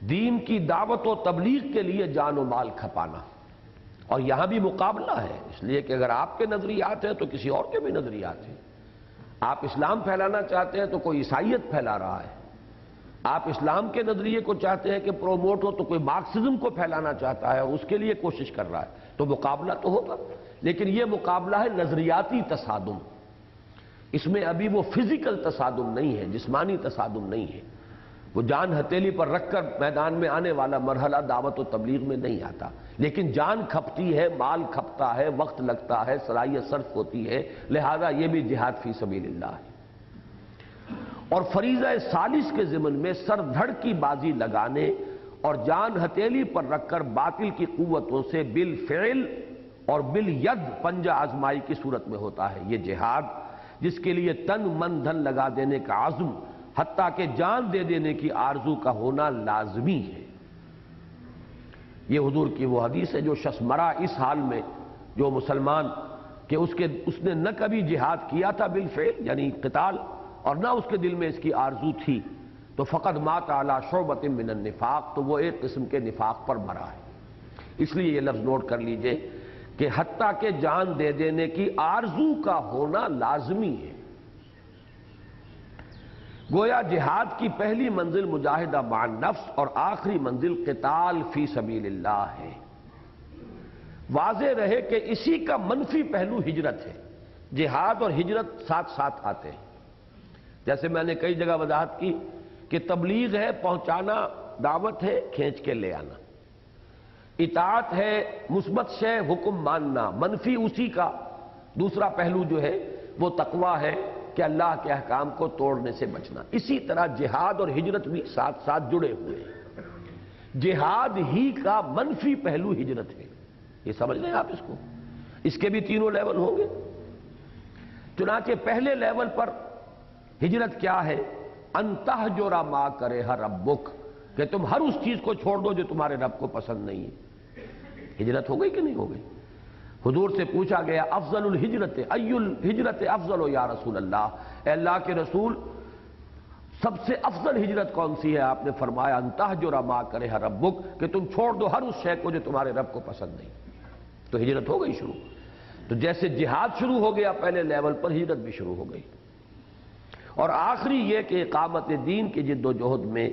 دین کی دعوت و تبلیغ کے لیے جان و مال کھپانا، اور یہاں بھی مقابلہ ہے، اس لیے کہ اگر آپ کے نظریات ہیں تو کسی اور کے بھی نظریات ہیں۔ آپ اسلام پھیلانا چاہتے ہیں تو کوئی عیسائیت پھیلا رہا ہے، آپ اسلام کے نظریے کو چاہتے ہیں کہ پروموٹ ہو تو کوئی مارکسزم کو پھیلانا چاہتا ہے، اس کے لیے کوشش کر رہا ہے، تو مقابلہ تو ہوگا، لیکن یہ مقابلہ ہے نظریاتی تصادم، اس میں ابھی وہ فزیکل تصادم نہیں ہے، جسمانی تصادم نہیں ہے، وہ جان ہتھیلی پر رکھ کر میدان میں آنے والا مرحلہ دعوت و تبلیغ میں نہیں آتا، لیکن جان کھپتی ہے، مال کھپتا ہے، وقت لگتا ہے، صلاحیت صرف ہوتی ہے، لہذا یہ بھی جہاد فی سبیل اللہ ہے۔ اور فریضہ ثالث کے ضمن میں سر دھڑ کی بازی لگانے اور جان ہتھیلی پر رکھ کر باطل کی قوتوں سے بالفعل اور بالید پنجہ آزمائی کی صورت میں ہوتا ہے یہ جہاد، جس کے لیے تن من دھن لگا دینے کا عزم حتیٰ کہ جان دے دینے کی آرزو کا ہونا لازمی ہے۔ یہ حضور کی وہ حدیث ہے، جو شخص مرا اس حال میں، جو مسلمان کہ اس نے نہ کبھی جہاد کیا تھا بالفعل یعنی قتال، اور نہ اس کے دل میں اس کی آرزو تھی، تو فقط مات علی شعبۃ من النفاق، تو وہ ایک قسم کے نفاق پر مرا ہے۔ اس لیے یہ لفظ نوٹ کر لیجئے کہ حتیٰ کہ جان دے دینے کی آرزو کا ہونا لازمی ہے۔ گویا جہاد کی پہلی منزل مجاہدہ مع النفس اور آخری منزل قتال فی سبیل اللہ ہے۔ واضح رہے کہ اسی کا منفی پہلو ہجرت ہے، جہاد اور ہجرت ساتھ ساتھ آتے ہیں۔ جیسے میں نے کئی جگہ وضاحت کی کہ تبلیغ ہے پہنچانا، دعوت ہے کھینچ کے لے آنا، اطاعت ہے مثبت شے حکم ماننا، منفی اسی کا دوسرا پہلو جو ہے وہ تقویٰ ہے کہ اللہ کے احکام کو توڑنے سے بچنا۔ اسی طرح جہاد اور ہجرت بھی ساتھ ساتھ جڑے ہوئے ہیں۔ جہاد ہی کا منفی پہلو ہجرت ہے، یہ سمجھ لیں آپ اس کو، اس کے بھی تینوں لیول ہوں گے۔ چنانچہ پہلے لیول پر ہجرت کیا ہے؟ ان تہجر ما کرہ ربک، کہ تم ہر اس چیز کو چھوڑ دو جو تمہارے رب کو پسند نہیں ہے۔ ہجرت ہو گئی کہ نہیں ہو گئی؟ حضور سے پوچھا گیا افضل الہجرت ای الہجرت افضل یا رسول اللہ، اے اللہ کے رسول سب سے افضل ہجرت کون سی ہے؟ آپ نے فرمایا ان تہجر ما کرہ ربک، کہ تم چھوڑ دو ہر اس شے کو جو تمہارے رب کو پسند نہیں۔ تو ہجرت ہو گئی شروع۔ تو جیسے جہاد شروع ہو گیا پہلے لیول پر، ہجرت بھی شروع ہو گئی۔ اور آخری یہ کہ اقامت دین کی جد و جہد میں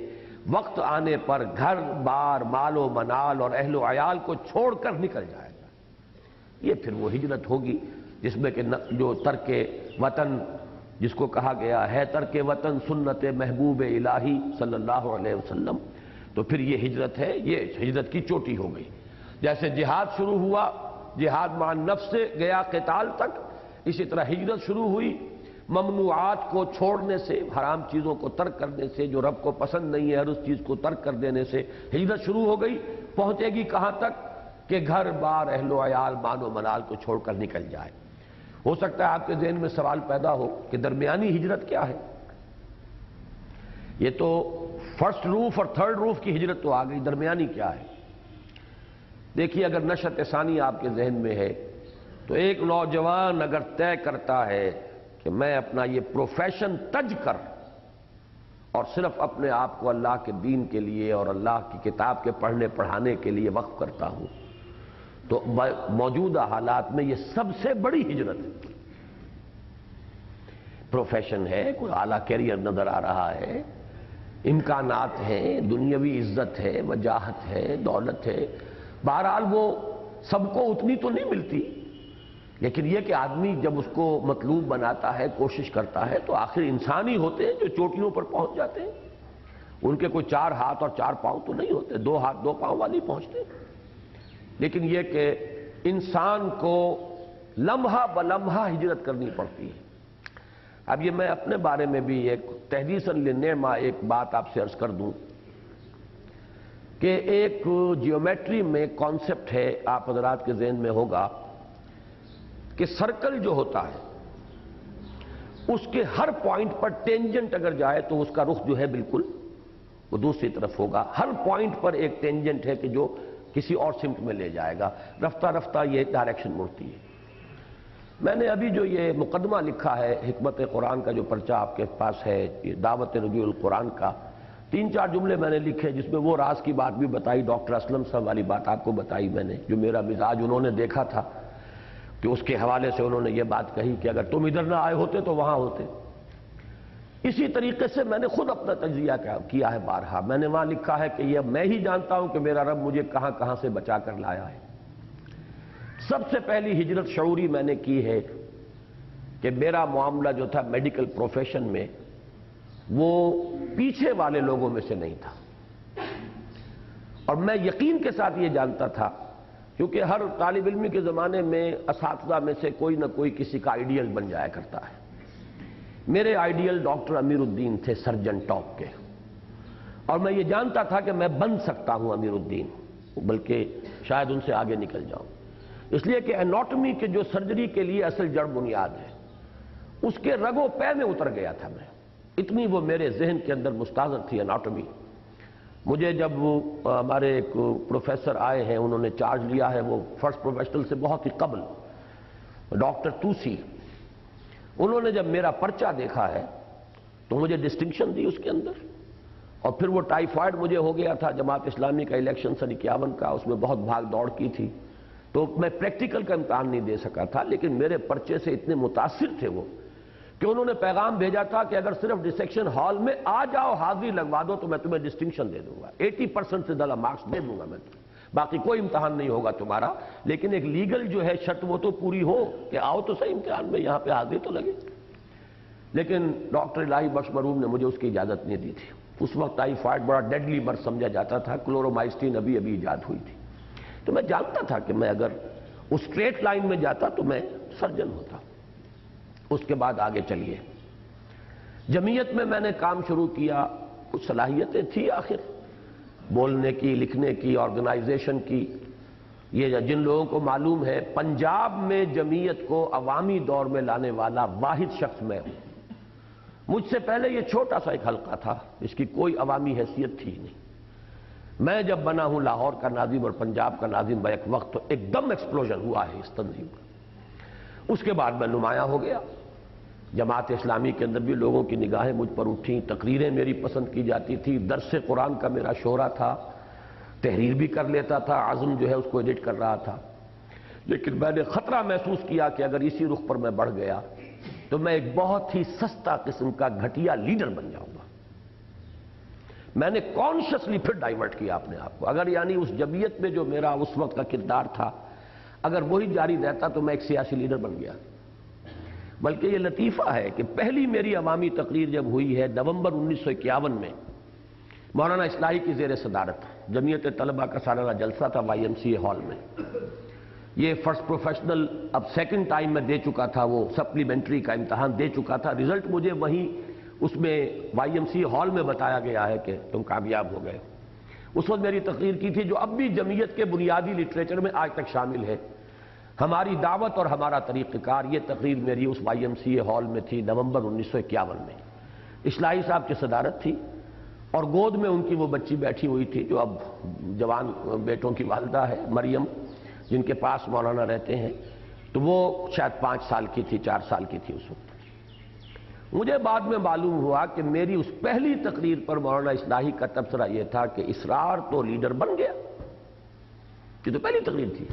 وقت آنے پر گھر بار مال و منال اور اہل و عیال کو چھوڑ کر نکل جائے گا، یہ پھر وہ ہجرت ہوگی جس میں کہ جو ترک وطن جس کو کہا گیا ہے ترک وطن سنت محبوب الہی صلی اللہ علیہ وسلم، تو پھر یہ ہجرت ہے، یہ ہجرت کی چوٹی ہو گئی۔ جیسے جہاد شروع ہوا، جہاد مع النفس سے گیا قتال تک، اسی طرح ہجرت شروع ہوئی ممنوعات کو چھوڑنے سے، حرام چیزوں کو ترک کرنے سے، جو رب کو پسند نہیں ہے ہر اس چیز کو ترک کر دینے سے ہجرت شروع ہو گئی۔ پہنچے گی کہاں تک کہ گھر بار اہل و عیال مان و منال کو چھوڑ کر نکل جائے۔ ہو سکتا ہے آپ کے ذہن میں سوال پیدا ہو کہ درمیانی ہجرت کیا ہے؟ یہ تو فرسٹ روف اور تھرڈ روف کی ہجرت تو آ گئی، درمیانی کیا ہے؟ دیکھیے اگر نشأت ثانی آپ کے ذہن میں ہے تو ایک نوجوان اگر طے کرتا ہے کہ میں اپنا یہ پروفیشن تج کر اور صرف اپنے آپ کو اللہ کے دین کے لیے اور اللہ کی کتاب کے پڑھنے پڑھانے کے لیے وقف کرتا ہوں، تو موجودہ حالات میں یہ سب سے بڑی ہجرت ہے۔ پروفیشن ہے، کوئی اعلیٰ کیریئر نظر آ رہا ہے، امکانات ہیں، دنیاوی عزت ہے، وجاہت ہے، دولت ہے، بہرحال وہ سب کو اتنی تو نہیں ملتی، لیکن یہ کہ آدمی جب اس کو مطلوب بناتا ہے، کوشش کرتا ہے، تو آخر انسان ہی ہوتے ہیں جو چوٹیوں پر پہنچ جاتے ہیں۔ ان کے کوئی 4 ہاتھ اور 4 پاؤں تو نہیں ہوتے، 2 ہاتھ 2 پاؤں والی پہنچتے ہیں۔ لیکن یہ کہ انسان کو لمحہ بلمحہ ہجرت کرنی پڑتی ہے۔ اب یہ میں اپنے بارے میں بھی ایک تحدیثاً للنعمہ ایک بات آپ سے عرض کر دوں کہ ایک جیومیٹری میں کانسیپٹ ہے، آپ حضرات کے ذہن میں ہوگا کہ سرکل جو ہوتا ہے اس کے ہر پوائنٹ پر ٹینجنٹ اگر جائے تو اس کا رخ جو ہے بالکل وہ دوسری طرف ہوگا۔ ہر پوائنٹ پر ایک ٹینجنٹ ہے کہ جو کسی اور سمت میں لے جائے گا، رفتہ رفتہ یہ ڈائریکشن مڑتی ہے۔ میں نے ابھی جو یہ مقدمہ لکھا ہے حکمت قرآن کا جو پرچہ آپ کے پاس ہے، یہ دعوت ربیع القرآن کا، 3-4 جملے میں نے لکھے جس میں وہ راز کی بات بھی بتائی، ڈاکٹر اسلم صاحب والی بات آپ کو بتائی میں نے، جو میرا مزاج انہوں نے دیکھا تھا کہ اس کے حوالے سے انہوں نے یہ بات کہی کہ اگر تم ادھر نہ آئے ہوتے تو وہاں ہوتے۔ اسی طریقے سے میں نے خود اپنا تجزیہ کیا ہے بارہا، میں نے وہاں لکھا ہے کہ یہ میں ہی جانتا ہوں کہ میرا رب مجھے کہاں کہاں سے بچا کر لایا ہے۔ سب سے پہلی ہجرت شعوری میں نے کی ہے کہ میرا معاملہ جو تھا میڈیکل پروفیشن میں وہ پیچھے والے لوگوں میں سے نہیں تھا، اور میں یقین کے ساتھ یہ جانتا تھا کیونکہ ہر طالب علمی کے زمانے میں اساتذہ میں سے کوئی نہ کوئی کسی کا آئیڈیل بن جایا کرتا ہے۔ میرے آئیڈیل ڈاکٹر امیر الدین تھے، سرجن ٹاپ کے، اور میں یہ جانتا تھا کہ میں بن سکتا ہوں امیر الدین، بلکہ شاید ان سے آگے نکل جاؤں، اس لیے کہ اناٹمی کے جو سرجری کے لیے اصل جڑ بنیاد ہے اس کے رگ و پے میں اتر گیا تھا میں، اتنی وہ میرے ذہن کے اندر مستحضر تھی اناٹمی۔ مجھے جب ہمارے ایک پروفیسر آئے ہیں، انہوں نے چارج لیا ہے، وہ فرسٹ پروفیشنل سے بہت ہی قبل، ڈاکٹر توسی، انہوں نے جب میرا پرچہ دیکھا ہے تو مجھے ڈسٹنکشن دی اس کے اندر، اور پھر وہ ٹائیفائڈ مجھے ہو گیا تھا، جماعت اسلامی کا الیکشن سن 51 کا، اس میں بہت بھاگ دوڑ کی تھی، تو میں پریکٹیکل کا امتحان نہیں دے سکا تھا، لیکن میرے پرچے سے اتنے متاثر تھے وہ کہ انہوں نے پیغام بھیجا تھا کہ اگر صرف ڈسیکشن ہال میں آ جاؤ، حاضری لگوا دو، تو میں تمہیں ڈسٹنکشن دے دوں گا، 80% سے زیادہ مارکس دے دوں گا میں تمہیں، باقی کوئی امتحان نہیں ہوگا تمہارا، لیکن ایک لیگل جو ہے شرط وہ تو پوری ہو کہ آؤ تو صحیح امتحان میں، یہاں پہ حاضری تو لگے۔ لیکن ڈاکٹر الہی بخش مرحوم نے مجھے اس کی اجازت نہیں دی تھی۔ اس وقت ٹائیفائڈ بڑا ڈیڈلی مرض سمجھا جاتا تھا، کلورومائسٹین ابھی ایجاد ہوئی تھی، تو میں جانتا تھا کہ میں اگر اس اسٹریٹ لائن میں جاتا تو میں سرجن ہوتا۔ اس کے بعد آگے چلیے، جمعیت میں نے کام شروع کیا، کچھ صلاحیتیں تھی آخر بولنے کی، لکھنے کی، آرگنائزیشن کی۔ یہ جن لوگوں کو معلوم ہے پنجاب میں جمعیت کو عوامی دور میں لانے والا واحد شخص میں ہوں۔ مجھ سے پہلے یہ چھوٹا سا ایک حلقہ تھا، اس کی کوئی عوامی حیثیت تھی نہیں۔ میں جب بنا ہوں لاہور کا ناظم اور پنجاب کا ناظم بیک وقت، تو ایک دم ایکسپلوژن ہوا ہے اس تنظیم کا۔ اس کے بعد میں نمایاں ہو گیا، جماعت اسلامی کے اندر بھی لوگوں کی نگاہیں مجھ پر اٹھیں، تقریریں میری پسند کی جاتی تھی، درس قرآن کا میرا شہرہ تھا، تحریر بھی کر لیتا تھا، عزم جو ہے اس کو ایڈٹ کر رہا تھا۔ لیکن میں نے خطرہ محسوس کیا کہ اگر اسی رخ پر میں بڑھ گیا تو میں ایک بہت ہی سستا قسم کا گھٹیا لیڈر بن جاؤں گا۔ میں نے کانشسلی پھر ڈائیورٹ کیا اپنے آپ کو، اگر یعنی اس جمعیت میں جو میرا اس وقت کا کردار تھا اگر وہی جاری رہتا تو میں ایک سیاسی لیڈر بن گیا۔ بلکہ یہ لطیفہ ہے کہ پہلی میری عوامی تقریر جب ہوئی ہے نومبر 1951 میں، مولانا اصلاحی کی زیر صدارت، جمعیت طلبہ کا سالانہ جلسہ تھا YMCA ہال میں۔ یہ فرسٹ پروفیشنل اب سیکنڈ ٹائم میں دے چکا تھا، وہ سپلیمنٹری کا امتحان دے چکا تھا، رزلٹ مجھے وہیں اس میں YMCA ہال میں بتایا گیا ہے کہ تم کامیاب ہو گئے۔ اس وقت میری تقریر کی تھی جو اب بھی جمعیت کے بنیادی لٹریچر میں آج تک شامل ہے، ہماری دعوت اور ہمارا طریقہ کار۔ یہ تقریر میری اس YMCA ہال میں تھی نومبر 1951 میں، اصلاحی صاحب کی صدارت تھی، اور گود میں ان کی وہ بچی بیٹھی ہوئی تھی جو اب جوان بیٹوں کی والدہ ہے، مریم، جن کے پاس مولانا رہتے ہیں، تو وہ شاید 5 سال کی تھی، 4 سال کی تھی اس وقت۔ مجھے بعد میں معلوم ہوا کہ میری اس پہلی تقریر پر مولانا اصلاحی کا تبصرہ یہ تھا کہ اسرار تو لیڈر بن گیا، یہ تو پہلی تقریر تھی،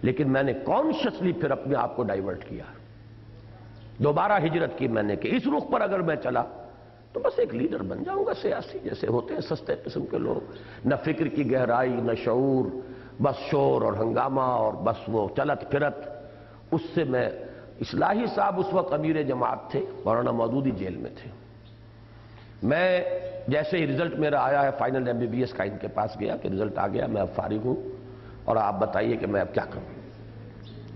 لیکن میں نے کانشسلی پھر اپنے آپ کو ڈائیورٹ کیا، دوبارہ ہجرت کی میں نے کہ اس رخ پر اگر میں چلا تو بس ایک لیڈر بن جاؤں گا سیاسی، جیسے ہوتے ہیں سستے قسم کے لوگ، نہ فکر کی گہرائی نہ شعور، بس شور اور ہنگامہ اور بس وہ چلت پھرت۔ اس سے میں، اصلاحی صاحب اس وقت امیر جماعت تھے، مولانا مودودی جیل میں تھے، میں جیسے ہی رزلٹ میرا آیا ہے فائنل MBBS کا، ان کے پاس گیا کہ رزلٹ آ گیا، میں اب فارغ ہوں، اور آپ بتائیے کہ میں اب کیا کروں.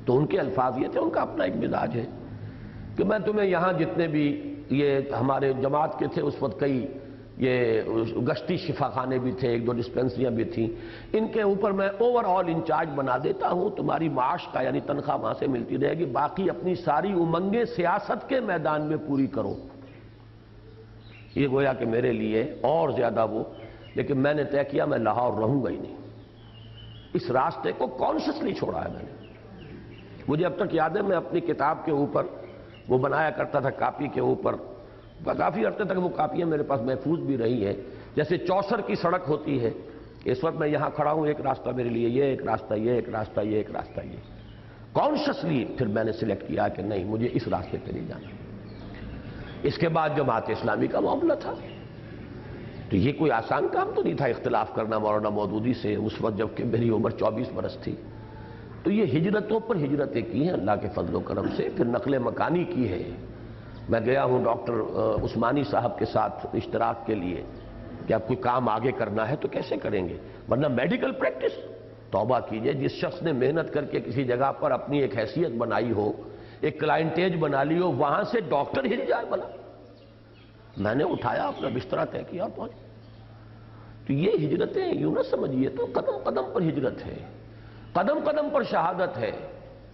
تو ان کے الفاظ یہ تھے، ان کا اپنا ایک مزاج ہے کہ میں تمہیں یہاں جتنے بھی یہ ہمارے جماعت کے تھے اس وقت کئی یہ گشتی شفا خانے بھی تھے، ایک دو ڈسپینسریاں بھی تھیں، ان کے اوپر میں اوور آل انچارج بنا دیتا ہوں. تمہاری معاش کا یعنی تنخواہ وہاں سے ملتی رہے گی، باقی اپنی ساری امنگیں سیاست کے میدان میں پوری کرو. یہ گویا کہ میرے لیے اور زیادہ وہ، لیکن میں نے طے کیا میں لاہور رہوں گا ہی نہیں. اس راستے کو کانشسلی چھوڑا ہے میں نے. مجھے اب تک یاد ہے میں اپنی کتاب کے اوپر وہ بنایا کرتا تھا کاپی کے اوپر، کافی عرصے تک وہ کاپیاں میرے پاس محفوظ بھی رہی ہیں. جیسے چوسر کی سڑک ہوتی ہے، اس وقت میں یہاں کھڑا ہوں، ایک راستہ میرے لیے یہ، ایک راستہ یہ، ایک راستہ یہ، ایک راستہ یہ. کانشسلی پھر میں نے سلیکٹ کیا کہ نہیں، مجھے اس راستے پہ نہیں جانا. اس کے بعد جماعت اسلامی کا معاملہ تھا تو یہ کوئی آسان کام تو نہیں تھا اختلاف کرنا مولانا مودودی سے، اس وقت جب کہ میری عمر 24 برس تھی. تو یہ ہجرتوں پر ہجرتیں کی ہیں اللہ کے فضل و کرم سے. پھر نقل مکانی کی ہے. میں گیا ہوں ڈاکٹر عثمانی صاحب کے ساتھ اشتراک کے لیے کہ اب کوئی کام آگے کرنا ہے تو کیسے کریں گے، ورنہ میڈیکل پریکٹس. توبہ کیجئے، جس شخص نے محنت کر کے کسی جگہ پر اپنی ایک حیثیت بنائی ہو، ایک کلائنٹیج بنا لی ہو، وہاں سے ڈاکٹر ہل جائے بنا. میں نے اٹھایا اپنا بسترا طے کیا پہنچ. تو یہ ہجرتیں یوں نہ سمجھیے، تو قدم قدم پر ہجرت ہے، قدم قدم پر شہادت ہے.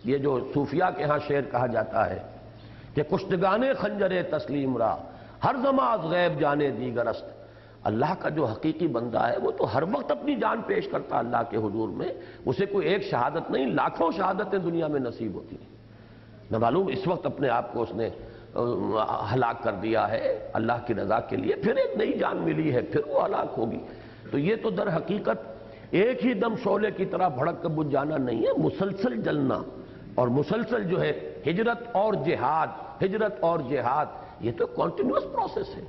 یہ جو صوفیاء کے ہاں شعر کہا جاتا ہے کہ کشتگانے خنجر تسلیم را ہر زماں از غیب جانے دیگر است. اللہ کا جو حقیقی بندہ ہے وہ تو ہر وقت اپنی جان پیش کرتا اللہ کے حضور میں. اسے کوئی ایک شہادت نہیں، لاکھوں شہادتیں دنیا میں نصیب ہوتی ہیں. نہ معلوم اس وقت اپنے آپ کو اس نے ہلاک کر دیا ہے اللہ کی رضا کے لیے، پھر ایک نئی جان ملی ہے، پھر وہ ہلاک ہوگی. تو یہ تو در حقیقت ایک ہی دم شعلے کی طرح بھڑک کر بجھ جانا نہیں ہے، مسلسل جلنا. اور مسلسل جو ہے ہجرت اور جہاد، ہجرت اور جہاد، یہ تو کنٹینیوس پروسیس ہے.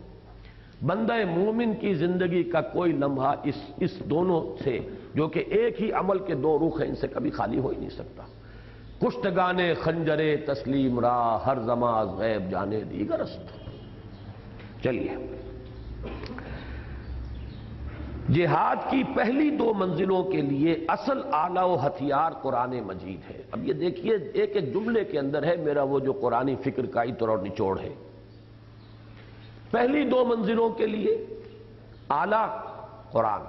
بندہ مومن کی زندگی کا کوئی لمحہ اس دونوں سے، جو کہ ایک ہی عمل کے دو رخ ہیں، ان سے کبھی خالی ہو ہی نہیں سکتا. کشتگانے خنجرے تسلیم را ہر زماں از غیب جانے دیگر است. چلیے، جہاد کی پہلی دو منزلوں کے لیے اصل آلہ و ہتھیار قرآن مجید ہے. اب یہ دیکھیے ایک ایک جملے کے اندر ہے میرا وہ جو قرآنی فکر کا عطر اور نچوڑ ہے. پہلی دو منزلوں کے لیے آلہ قرآن،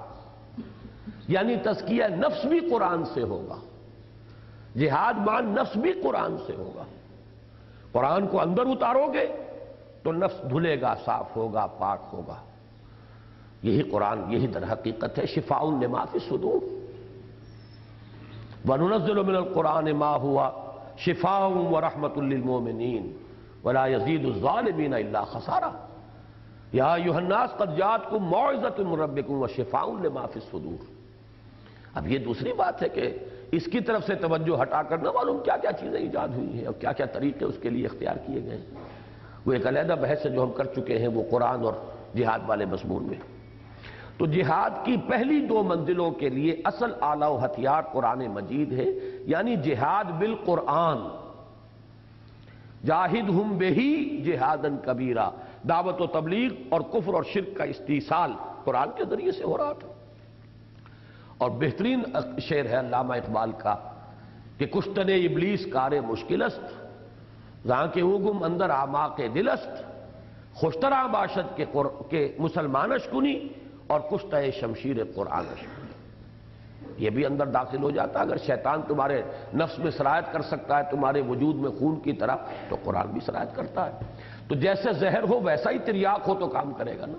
یعنی تزکیہ نفس بھی قرآن سے ہوگا، جہاد مان نفس بھی قرآن سے ہوگا. قرآن کو اندر اتارو گے تو نفس دھلے گا، صاف ہوگا، پاک ہوگا. یہی قرآن، یہی در حقیقت ہے شفاء لما فی الصدور. وَنُنَزِّلُ مِنَ الْقُرْآنِ مَا هُوَ شِفَاءٌ وَرَحْمَةٌ لِّلْمُؤْمِنِينَ وَلَا يَزِيدُ الظَّالِمِينَ إِلَّا خَسَارًا. يَا أَيُّهَا النَّاسُ قَدْ جَاءَتْكُم مَّوْعِظَةٌ مِّن رَّبِّكُمْ وَشِفَاءٌ لِّمَا فِي الصُّدُورِ. اب یہ دوسری بات ہے کہ اس کی طرف سے توجہ ہٹا کر نہ معلوم کیا کیا چیزیں ایجاد ہوئی ہیں اور کیا کیا طریقے اس کے لیے اختیار کیے گئے ہیں. وہ ایک علیحدہ بحث ہے جو ہم کر چکے ہیں وہ قرآن اور جہاد والے مضمون میں. تو جہاد کی پہلی دو منزلوں کے لیے اصل آلہ و ہتھیار قرآن مجید ہے، یعنی جہاد بالقرآن. جاہدہم بہی جہاداً کبیرہ، دعوت و تبلیغ اور کفر اور شرک کا استیصال قرآن کے ذریعے سے ہو رہا تھا. اور بہترین شعر ہے علامہ اقبال کا کہ کشتن ابلیس کار مشکل است، زاں کے اوگم اندر آماق دل است، خوشترا باشد کے مسلمانش کنی اور کشتہ شمشیر قرآنش کنی. یہ بھی اندر داخل ہو جاتا ہے. اگر شیطان تمہارے نفس میں سرایت کر سکتا ہے تمہارے وجود میں خون کی طرح، تو قرآن بھی سرایت کرتا ہے. تو جیسے زہر ہو ویسا ہی تریاق ہو تو کام کرے گا نا.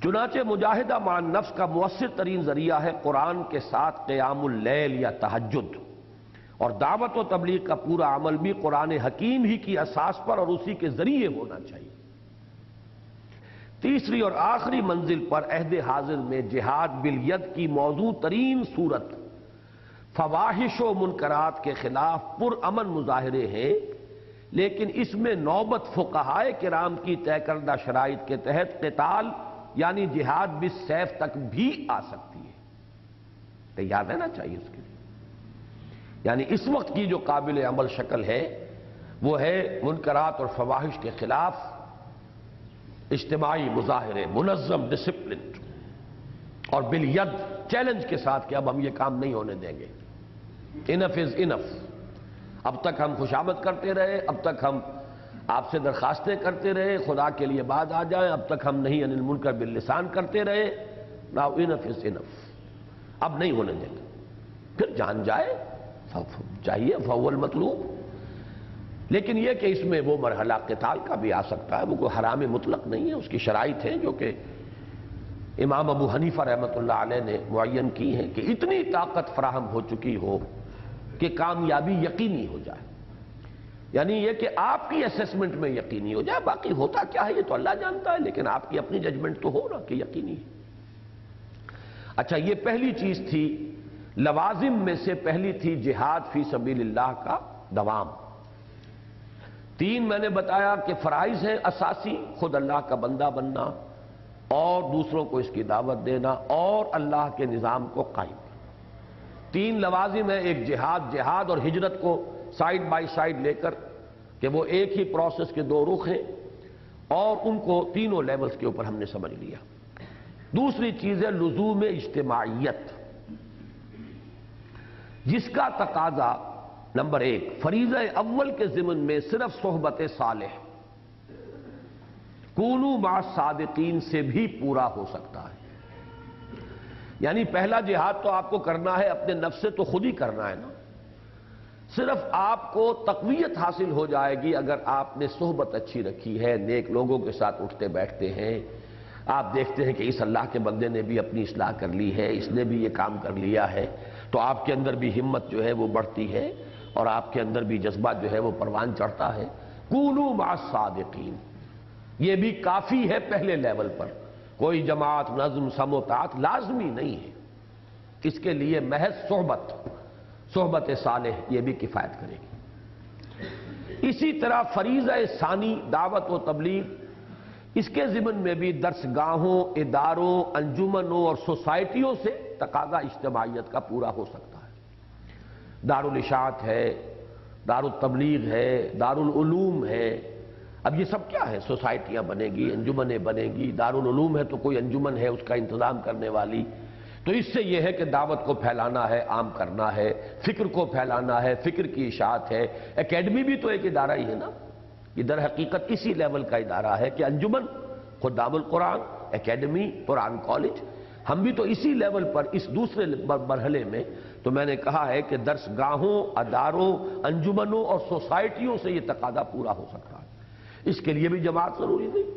چنانچہ مجاہدہ مع نفس کا مؤثر ترین ذریعہ ہے قرآن کے ساتھ قیام اللیل یا تہجد، اور دعوت و تبلیغ کا پورا عمل بھی قرآن حکیم ہی کی اساس پر اور اسی کے ذریعے ہونا چاہیے. تیسری اور آخری منزل پر عہد حاضر میں جہاد بالید کی موضوع ترین صورت فواحش و منکرات کے خلاف پرامن مظاہرے ہیں، لیکن اس میں نوبت فقہائے کرام کی طے کردہ شرائط کے تحت قتال یعنی جہاد بالسیف تک بھی آ سکتی ہے. تیار رہنا چاہیے اس کے لیے. یعنی اس وقت کی جو قابل عمل شکل ہے وہ ہے منکرات اور فواحش کے خلاف اجتماعی مظاہرے، منظم ڈسپلن. اور بالید چیلنج کے ساتھ کہ اب ہم یہ کام نہیں ہونے دیں گے. انف از انف. اب تک ہم خوشامد کرتے رہے، اب تک ہم آپ سے درخواستیں کرتے رہے خدا کے لیے بعد آ جائیں، اب تک ہم نہیں عن المنکر باللسان کرتے رہے. ناؤ انف از انف. اب نہیں ہونے دیں گے. پھر جان جائے چاہیے فاول مطلوب. لیکن یہ کہ اس میں وہ مرحلہ قتال کا بھی آ سکتا ہے، وہ کوئی حرام مطلق نہیں ہے، اس کی شرائط ہیں جو کہ امام ابو حنیفہ رحمۃ اللہ علیہ نے معین کی ہیں کہ اتنی طاقت فراہم ہو چکی ہو کہ کامیابی یقینی ہو جائے. یعنی یہ کہ آپ کی اسیسمنٹ میں یقینی ہو جائے، باقی ہوتا کیا ہے یہ تو اللہ جانتا ہے، لیکن آپ کی اپنی ججمنٹ تو ہو نا کہ یقینی ہے. اچھا، یہ پہلی چیز تھی. لوازم میں سے پہلی تھی جہاد فی سبیل اللہ کا دوام. 3 میں نے بتایا کہ فرائض ہیں اساسی: خود اللہ کا بندہ بننا اور دوسروں کو اس کی دعوت دینا اور اللہ کے نظام کو قائم کرنا. 3 لوازم ہیں. ایک جہاد اور ہجرت کو سائیڈ بائی سائیڈ لے کر کہ وہ ایک ہی پروسیس کے 2 رخ ہیں، اور ان کو تینوں لیولز کے اوپر ہم نے سمجھ لیا. دوسری چیز ہے لزوم اجتماعیت، جس کا تقاضا نمبر 1 فریضہ اول کے ضمن میں صرف صحبت صالح کونوا مع الصادقین سے بھی پورا ہو سکتا ہے. یعنی پہلا جہاد تو آپ کو کرنا ہے، اپنے نفس سے تو خود ہی کرنا ہے نا. صرف آپ کو تقویت حاصل ہو جائے گی اگر آپ نے صحبت اچھی رکھی ہے، نیک لوگوں کے ساتھ اٹھتے بیٹھتے ہیں. آپ دیکھتے ہیں کہ اس اللہ کے بندے نے بھی اپنی اصلاح کر لی ہے، اس نے بھی یہ کام کر لیا ہے، تو آپ کے اندر بھی ہمت جو ہے وہ بڑھتی ہے اور آپ کے اندر بھی جذبہ جو ہے وہ پروان چڑھتا ہے. کونوا مع الصادقین، یہ بھی کافی ہے پہلے لیول پر. کوئی جماعت، نظم، سم و طاعت لازمی نہیں ہے، اس کے لیے محض صحبت صالح یہ بھی کفایت کرے گی. اسی طرح فریضہ ثانی دعوت و تبلیغ، اس کے ضمن میں بھی درسگاہوں، اداروں، انجمنوں اور سوسائٹیوں سے تقاضا اجتماعیت کا پورا ہو سکتا ہے. دارالاشاعت ہے، دارالتبلیغ ہے، دارالعلوم ہے. اب یہ سب کیا ہے؟ سوسائٹیاں بنے گی، انجمنیں بنے گی. دارالعلوم ہے تو کوئی انجمن ہے اس کا انتظام کرنے والی. تو اس سے یہ ہے کہ دعوت کو پھیلانا ہے، عام کرنا ہے، فکر کو پھیلانا ہے، فکر کی اشاعت ہے. اکیڈمی بھی تو ایک ادارہ ہی ہے نا. یہ در حقیقت اسی لیول کا ادارہ ہے کہ انجمن، خدام القرآن، اکیڈمی، قرآن کالج، ہم بھی تو اسی لیول پر اس دوسرے مرحلے میں. تو میں نے کہا ہے کہ درسگاہوں، اداروں، انجمنوں اور سوسائٹیوں سے یہ تقاضا پورا ہو سکتا ہے. اس کے لیے بھی جماعت ضروری نہیں.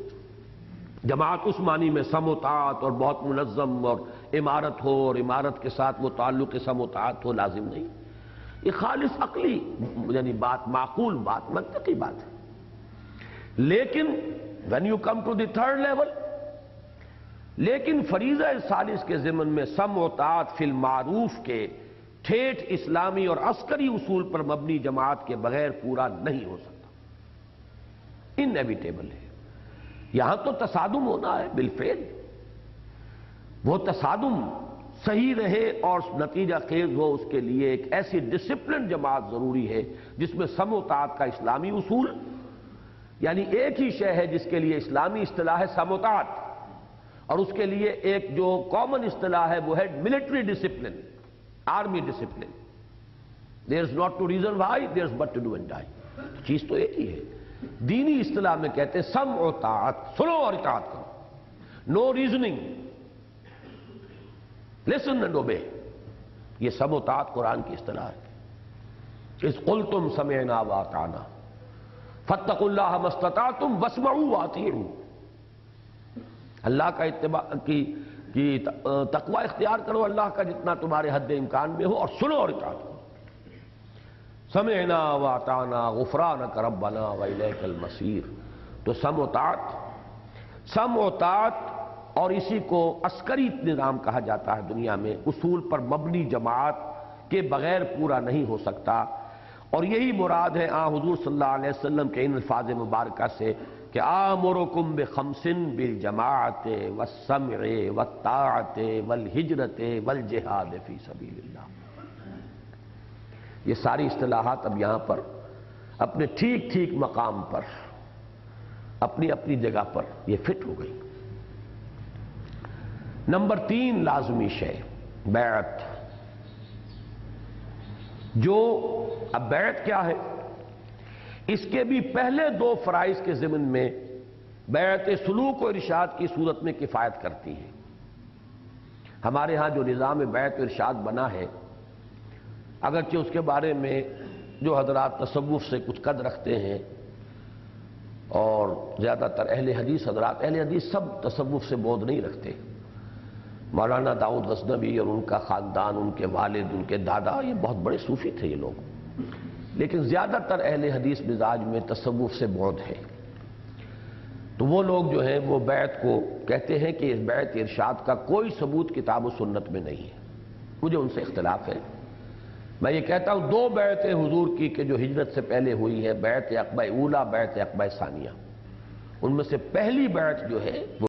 جماعت اس معنی میں سم و طاعت اور بہت منظم اور عمارت ہو اور عمارت کے ساتھ وہ تعلق سم و طاعت ہو، لازم نہیں. یہ خالص عقلی یعنی بات، معقول بات، منطقی بات ہے. لیکن when you come to the third level، لیکن فریضہ ثالث کے ضمن میں سم و طاعت فی المعروف کے ٹھیٹھ اسلامی اور عسکری اصول پر مبنی جماعت کے بغیر پورا نہیں ہو سکتا. انیویٹیبل ہے. یہاں تو تصادم ہونا ہے بالفعل. وہ تصادم صحیح رہے اور نتیجہ خیز ہو، اس کے لیے ایک ایسی ڈسپلن جماعت ضروری ہے جس میں سم و طاعت کا اسلامی اصول، یعنی ایک ہی شے ہے جس کے لیے اسلامی اصطلاح ہے سم و طاعت، اور اس کے لیے ایک جو کامن اصطلاح ہے وہ ہے military discipline, army discipline. There is not to reason why, there is but to do and die. چیز تو ایک ہی ہے. دینی اصطلاح میں کہتے ہیں سم و طاعت، سنو اور اطاعت کرو. نو ریزننگ، لسن اینڈ اوبے. یہ سم و طاعت قرآن کی اصطلاح ہے. اذ قلتم سمعنا واطعنا فاتقوا اللہ ما استطعتم واسمعوا واطیعوا. اللہ کا اتباع کی تقوی اختیار کرو، اللہ کا جتنا تمہارے حد امکان میں ہو، اور سنو اور اطاعت کرو. سمعنا واطعنا غفرانک ربنا والیک المصیر. تو سم و طاعت اور اسی کو عسکری نظام کہا جاتا ہے دنیا میں، اصول پر مبنی جماعت کے بغیر پورا نہیں ہو سکتا. اور یہی مراد ہے حضور صلی اللہ علیہ وسلم کے ان الفاظ مبارکہ سے کہ آمرکم بخمس بالجماعت والسمع والطاعت والہجرت والجہاد فی سبیل اللہ. یہ ساری اصطلاحات اب یہاں پر اپنے ٹھیک ٹھیک مقام پر، اپنی اپنی جگہ پر یہ فٹ ہو گئی. نمبر 3 لازمی شے بیعت. جو اب بیعت کیا ہے؟ اس کے بھی پہلے 2 فرائض کے ضمن میں بیعت سلوک و ارشاد کی صورت میں کفایت کرتی ہے. ہمارے ہاں جو نظام بیعت و ارشاد بنا ہے، اگرچہ اس کے بارے میں جو حضرات تصوف سے کچھ قد رکھتے ہیں اور زیادہ تر اہل حدیث سب تصوف سے بود نہیں رکھتے. مولانا داؤد غزنوی اور ان کا خاندان، ان کے والد، ان کے دادا، یہ بہت بڑے صوفی تھے یہ لوگ، لیکن زیادہ تر اہل حدیث مزاج میں تصوف سے بعد ہے. تو وہ لوگ جو ہیں وہ بیعت کو کہتے ہیں کہ اس بیعت ارشاد کا کوئی ثبوت کتاب و سنت میں نہیں ہے. مجھے ان سے اختلاف ہے. میں یہ کہتا ہوں 2 بیعتیں حضور کی کہ جو ہجرت سے پہلے ہوئی ہے، بیعت عقبہ اولا، بیعت عقبہ ثانیہ، ان میں سے پہلی بیعت جو ہے وہ